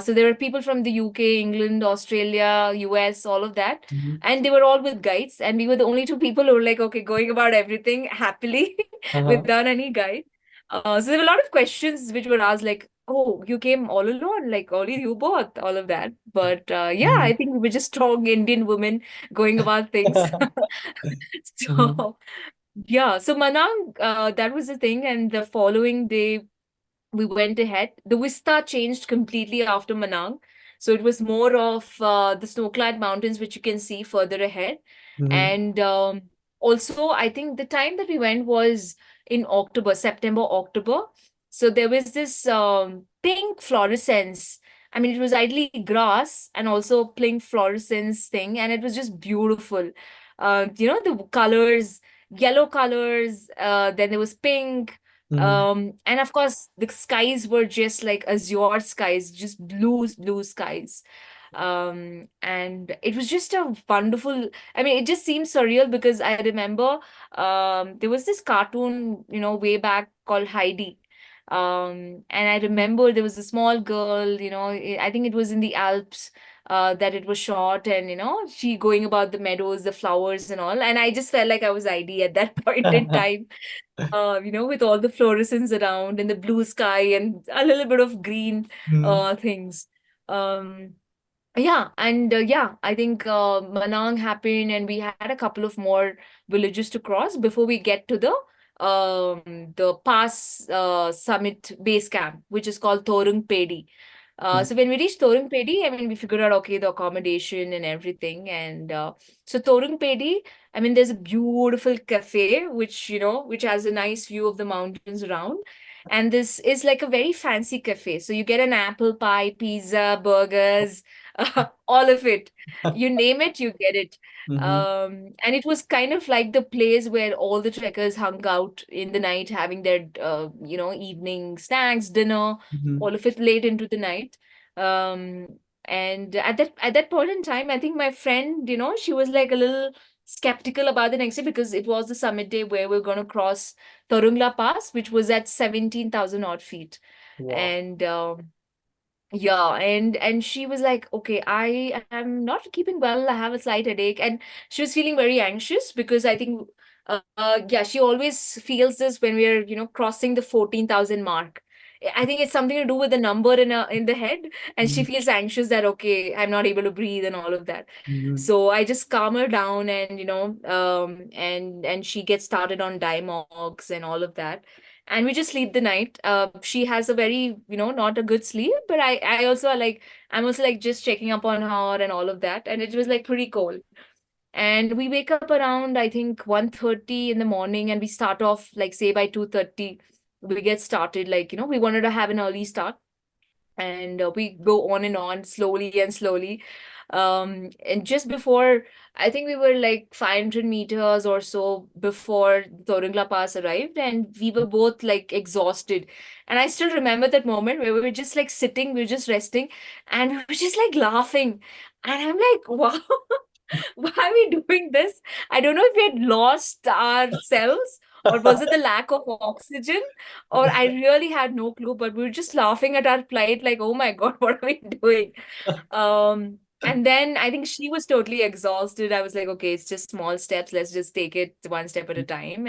So there were people from the UK, England, Australia, US, all of that.
Mhm.
And they were all with guides. And we were the only two people who were like, okay, going about everything happily
Uh-huh.
without any guide. So there were a lot of questions which were asked, like, oh, you came all alone, like only you both, all of that. But yeah, I
Mhm.
think we were just strong Indian women going about things.
Mhm.
So yeah, so Manang, that was the thing, and the following day we went ahead. The vista changed completely after Manang, so it was more of the snow-clad mountains which you can see further ahead,
Mhm.
and also I think the time that we went was in October, September, October. So there was this pink fluorescence. I mean, it was ideally grass and also pink fluorescence thing, and it was just beautiful. The colors, yellow colors, then there was pink,
Mhm.
and of course the skies were just like azure skies, just blue skies. And it was just a wonderful, I mean, it just seems surreal because I remember there was this cartoon, way back called Heidi. And I remember there was a small girl, I think it was in the Alps, that it was shot, and she going about the meadows, the flowers and all, and I just felt like I was Heidi at that point in time, with all the fluorescence around and the blue sky and a little bit of green
Mhm.
things. Um, yeah, and yeah, I think Manang happened, and we had a couple of more villages to cross before we get to the pass summit base camp, which is called Thorung Pedi. So when we reached Thorung Pedi, I mean, we figured out, okay, the accommodation and everything. And so Thorung Pedi, I mean, there's a beautiful cafe which has a nice view of the mountains around. And this is like a very fancy cafe. So you get an apple pie, pizza, burgers, all of it. You name it, you get it.
Mhm.
And it was kind of like the place where all the trekkers hung out in the night, having their, evening snacks, dinner,
Mhm.
all of it late into the night. Um, and at that point in time, I think my friend, she was like a little skeptical about the next day, because it was the summit day where we're going to cross Torungla Pass, which was at 17,000 odd feet.
Wow.
And yeah, and she was like, okay, I am not keeping well. I have a slight headache. And she was feeling very anxious because I think, yeah, she always feels this when we're, crossing the 14,000 mark. I think it's something to do with the number in the head, and she
Mhm.
feels anxious that, okay, I'm not able to breathe and all of that.
Mhm.
So I just calm her down, and and she gets started on Diamox and all of that, and we just sleep the night. She has a very, not a good sleep, but I also like, I'm also like just checking up on her and all of that, and it was like pretty cold. And we wake up around, I think, 1:30 in the morning, and we start off like, say, by 2:30 we get started, like, we wanted to have an early start, and we go on slowly and slowly. And just before, I think we were like 500 meters or so before Torungla Pass arrived, and we were both like exhausted. And I still remember that moment where we were just like sitting, we were just resting, and we were just like laughing. And I'm like, wow. Why are we doing this? I don't know if we had lost ourselves, or was it the lack of oxygen, or I really had no clue, but we were just laughing at our plight, like, oh my God, what are we doing? And then I think she was totally exhausted. I was like, okay, it's just small steps. Let's just take it one step at a time.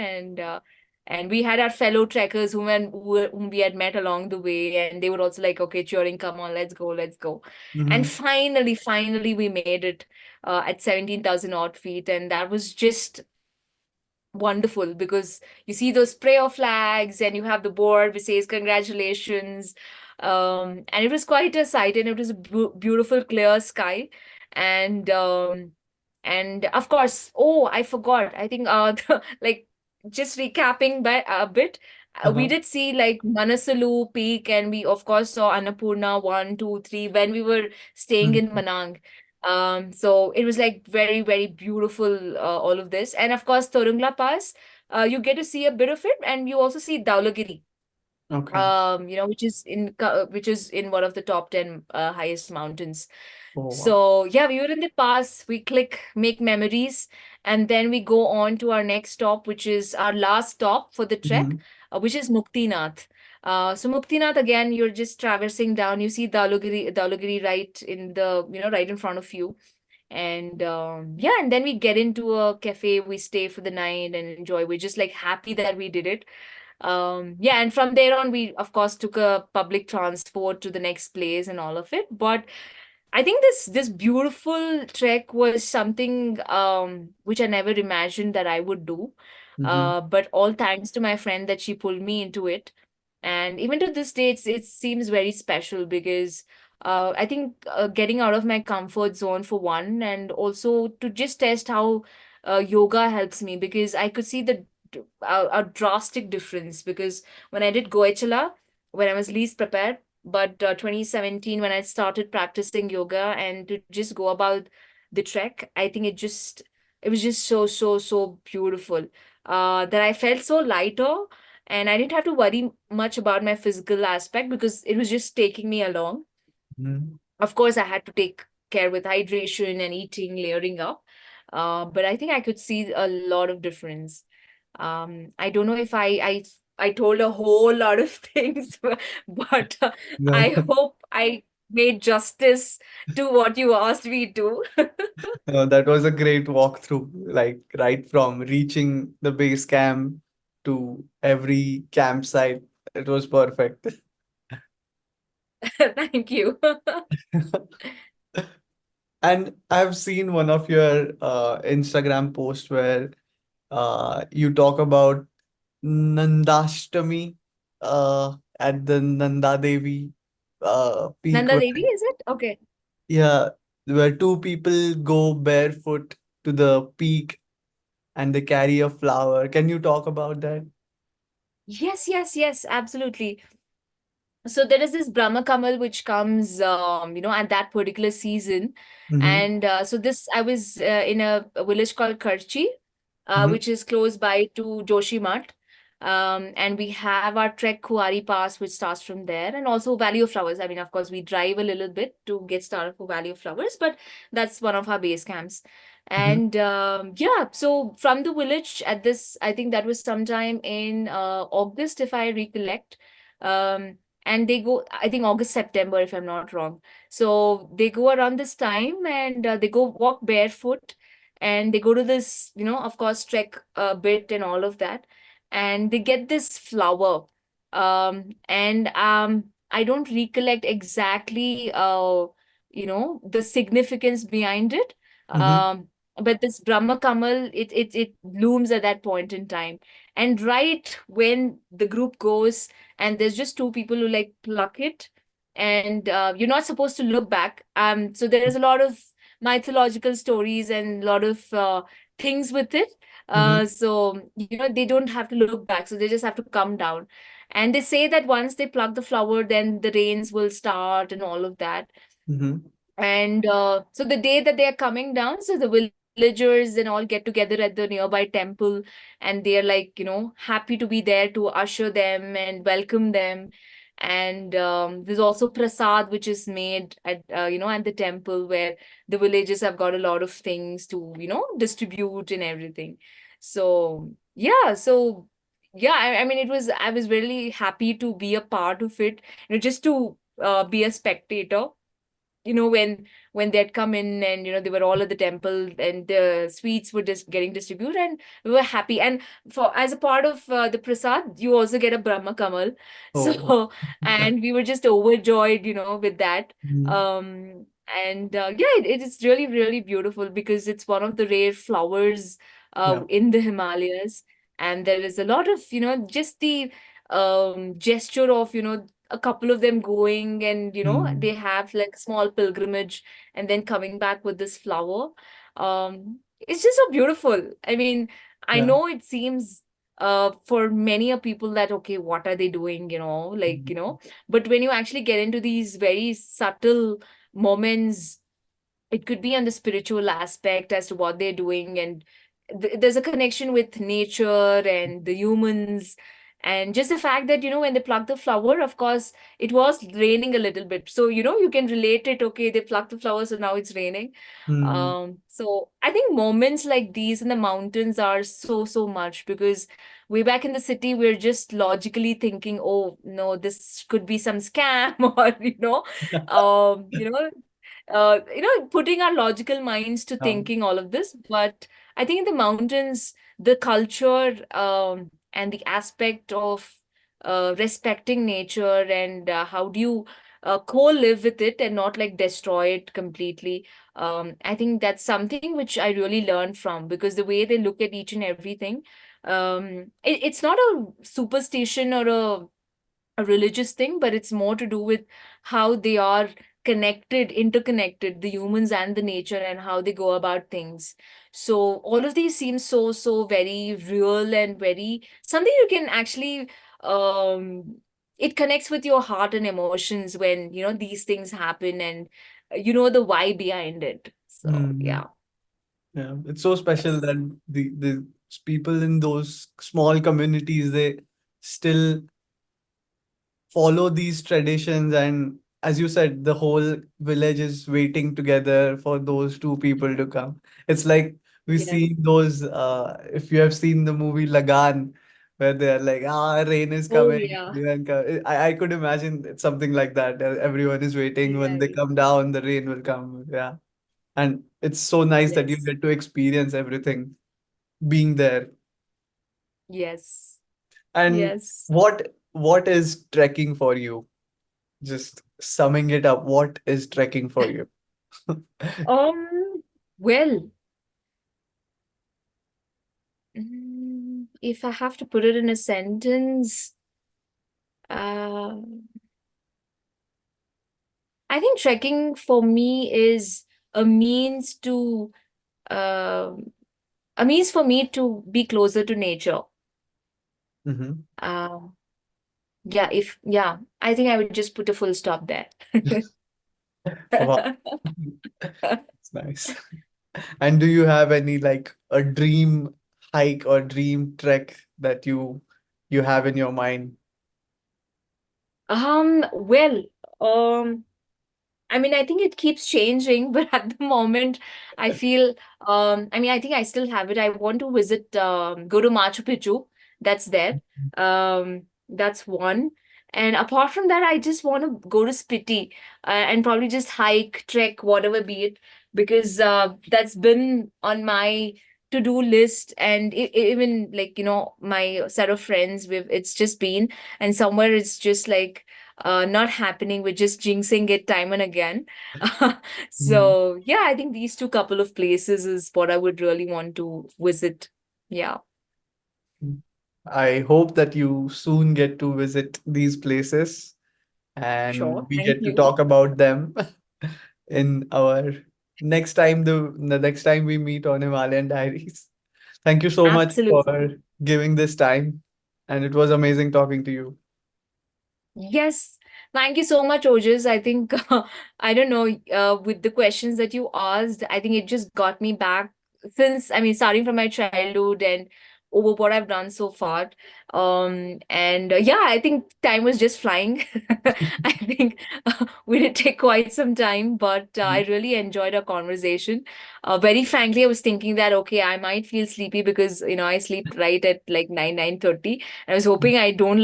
And we had our fellow trekkers whom we had met along the way, and they were also like, okay, cheering, come on, let's go, let's go. And
Mhm.
finally, we made it at 17,000 odd feet, and that was just wonderful because you see those prayer flags and you have the board which says congratulations, and it was quite a sight, and it was a beautiful clear sky, and and of course, oh, I forgot, I think like, just recapping by a bit, we
Uh-huh.
did see like Manasalu Peak, and we of course saw Annapurna 1, 2, 3 when we were staying in
Mhm.
Manang. So it was like very, very beautiful, all of this. And of course, Torungla Pass, you get to see a bit of it, and you also see Dhaulagiri,
Okay.
which is in one of the top 10 highest mountains.
Oh, wow.
So yeah, we were in the pass, we click, make memories, and then we go on to our next stop, which is our last stop for the trek,
Mhm.
which is Muktinath. So Muktinath, again, you're just traversing down. You see Dhaulagiri right in the, right in front of you. And yeah, and then we get into a cafe, we stay for the night and enjoy. We're just like happy that we did it. Yeah, and from there on, we of course took a public transport to the next place and all of it. But I think this beautiful trek was something which I never imagined that I would do.
Mhm.
But all thanks to my friend that she pulled me into it. And even to this day, it seems very special because I think getting out of my comfort zone for one, and also to just test how yoga helps me, because I could see a drastic difference. Because when I did Goechala, when I was least prepared, but 2017, when I started practicing yoga and to just go about the trek, I think it was just so beautiful, that I felt so lighter, and I didn't have to worry much about my physical aspect because it was just taking me along.
Mhm.
Of course, I had to take care with hydration and eating, layering up. But I think I could see a lot of difference. I don't know if I told a whole lot of things, but
No,
I hope I made justice to what you asked me to.
no, that was a great walkthrough, like right from reaching the base camp to every campsite. It was perfect.
Thank you.
And I've seen one of your Instagram posts where you talk about Nandashtami at the Nanda Devi peak.
Nanda Devi, is it? Okay.
Yeah, where two people go barefoot to the peak and they carry a flower. Can you talk about that?
Yes, absolutely. So there is this Brahma Kamal which comes, at that particular season.
Mm-hmm.
And so this, I was in a village called Karchi,
Mm-hmm.
which is close by to Joshimath. And we have our Trek Kuari Pass, which starts from there, and also Valley of Flowers. I mean, of course, we drive a little bit to get started for Valley of Flowers, but that's one of our base camps.
Mm-hmm.
And yeah, so from the village at this, I think that was sometime in August, if I recollect. And they go, I think August, September, if I'm not wrong. So they go around this time, and they go walk barefoot, and they go to this, of course, trek a bit and all of that, and they get this flower. And I don't recollect exactly the significance behind it.
Mm-hmm.
But this Brahma Kamal, it blooms at that point in time. And right when the group goes, and there's just two people who like pluck it, and you're not supposed to look back. So there is a lot of mythological stories and a lot of things with it.
Mm-hmm.
So they don't have to look back, so they just have to come down. And they say that once they pluck the flower, then the rains will start and all of that.
Mm-hmm.
And so the day that they are coming down, so the villagers and all get together at the nearby temple, and they're like, happy to be there to usher them and welcome them. And there's also prasad, which is made at at the temple, where the villages have got a lot of things to distribute and everything. So yeah, I mean, I was really happy to be a part of it, just to be a spectator, when they'd come in, and they were all at the temple, and the sweets were just getting distributed, and we were happy. And for as a part of the prasad, you also get a Brahma Kamal.
Oh.
So and we were just overjoyed, with that.
Mm.
And yeah, it is really, really beautiful, because it's one of the rare flowers
Yeah.
in the Himalayas. And there is a lot of, just the gesture of, a couple of them going, and
Mm.
they have like small pilgrimage, and then coming back with this flower. It's just so beautiful. I mean, I
Yeah.
know it seems for many of people that, okay, what are they doing,
Mm.
but when you actually get into these very subtle moments, it could be on the spiritual aspect as to what they're doing, and there's a connection with nature and the humans. And just the fact that, when they pluck the flower, of course it was raining a little bit, so you can relate it. Okay, they plucked the flower, so now it's raining.
Mm.
So I think moments like these in the mountains are so, so much, because way back in the city, we're just logically thinking, oh no, this could be some scam, or putting our logical minds to
Um,
thinking all of this. But I think in the mountains, the culture, and the aspect of respecting nature, and how do you co-live with it and not like destroy it completely. I think that's something which I really learned from, because the way they look at each and everything, it's not a superstition or a religious thing, but it's more to do with how they are interconnected, the humans and the nature, and how they go about things. So all of these seem so, so very real, and very something you can actually, it connects with your heart and emotions when, these things happen, and the why behind it. So
mm.
yeah.
Yeah. It's so special
Yes.
that the people in those small communities, they still follow these traditions, and as you said, the whole village is waiting together for those two people to come. It's like we
Yes.
see those, if you have seen the movie Lagan, where they're like, rain is
Oh
coming,
yeah.
I could imagine it's something like that. Everyone is waiting, when they
Right.
come down the rain will come. Yeah. And it's so nice that you
Yes.
get to experience everything being there.
Yes.
And
Yes.
what is trekking for you? Just summing it up, what is trekking for you?
Well, if I have to put it in a sentence, uh, I think trekking for me is a means to uh, a means for me to be closer to nature.
Hmm.
Uh, yeah, I think I would just put a full stop there.
Wow, it's nice. And do you have any, like, a dream hike or dream trek that you have in your mind?
Well, um, I mean, I think it keeps changing, but at the moment, I feel, I mean, I think I still have it. I want to go to Machu Picchu. That's there. That's one. And apart from that, I just want to go to Spiti, and probably just hike, trek, whatever be it, because that's been on my to-do list. And even like, my set of friends, it's just been, and somewhere it's just like, not happening. We're just jinxing it time and again.
Mhm.
So yeah, I think these two couple of places is what I would really want to visit. Yeah,
I hope that you soon get to visit these places and
sure.
we
Thank
get to
you.
talk about them in our the next time we meet on Himalayan Diaries. Thank you so much
Absolutely.
for giving this time, and it was amazing talking to you.
Yes. Thank you so much, Ojas. I think, I don't know, with the questions that you asked, I think it just got me back since, I mean, starting from my childhood, and over what I've done so far. And yeah, I think time was just flying. I think we did take quite some time, but I really enjoyed our conversation. Very frankly, I was thinking that okay, I might feel sleepy because I sleep right at like 9:30. I was hoping I don't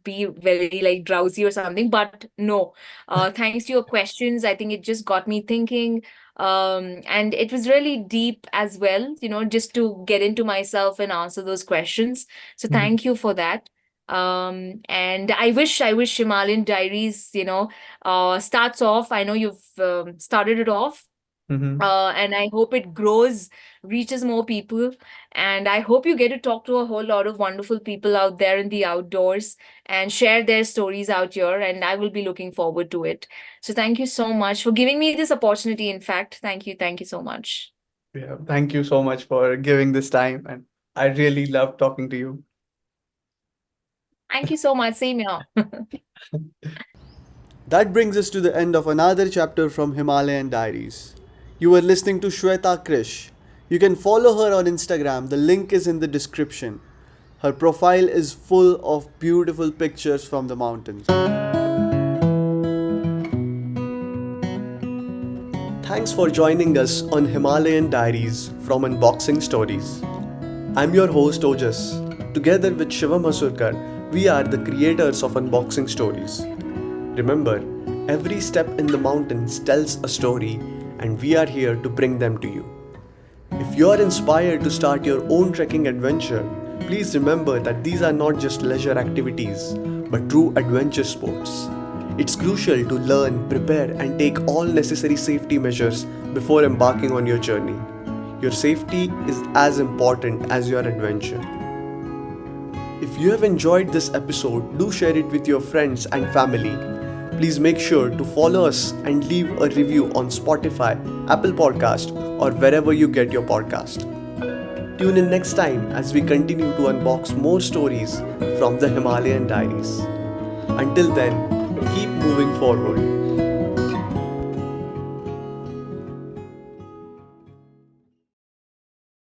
be very like drowsy or something, but no. Thanks to your questions, I think it just got me thinking. And it was really deep as well, just to get into myself and answer those questions. So thank you for that. And I wish Himalayan Diaries, starts off. I know you've started it off,
Mm-hmm.
and I hope it grows, reaches more people. And I hope you get to talk to a whole lot of wonderful people out there in the outdoors and share their stories out here. And I will be looking forward to it. So thank you so much for giving me this opportunity. In fact, thank you. Thank you so much.
Yeah, thank you so much for giving this time, and I really love talking to you.
Thank you so much. Same here.
That brings us to the end of another chapter from Himalayan Diaries. You were listening to Shweta Krish. You can follow her on Instagram, the link is in the description. Her profile is full of beautiful pictures from the mountains. Thanks for joining us on Himalayan Diaries from Unboxing Stories. I'm your host Ojas. Together with Shivam Hasurkar, we are the creators of Unboxing Stories. Remember, every step in the mountains tells a story, and we are here to bring them to you. If you are inspired to start your own trekking adventure, please remember that these are not just leisure activities, but true adventure sports. It's crucial to learn, prepare, and take all necessary safety measures before embarking on your journey. Your safety is as important as your adventure. If you have enjoyed this episode, do share it with your friends and family. Please make sure to follow us and leave a review on Spotify, Apple Podcast, or wherever you get your podcast. Tune in next time as we continue to unbox more stories from the Himalayan Diaries. Until then, keep moving forward.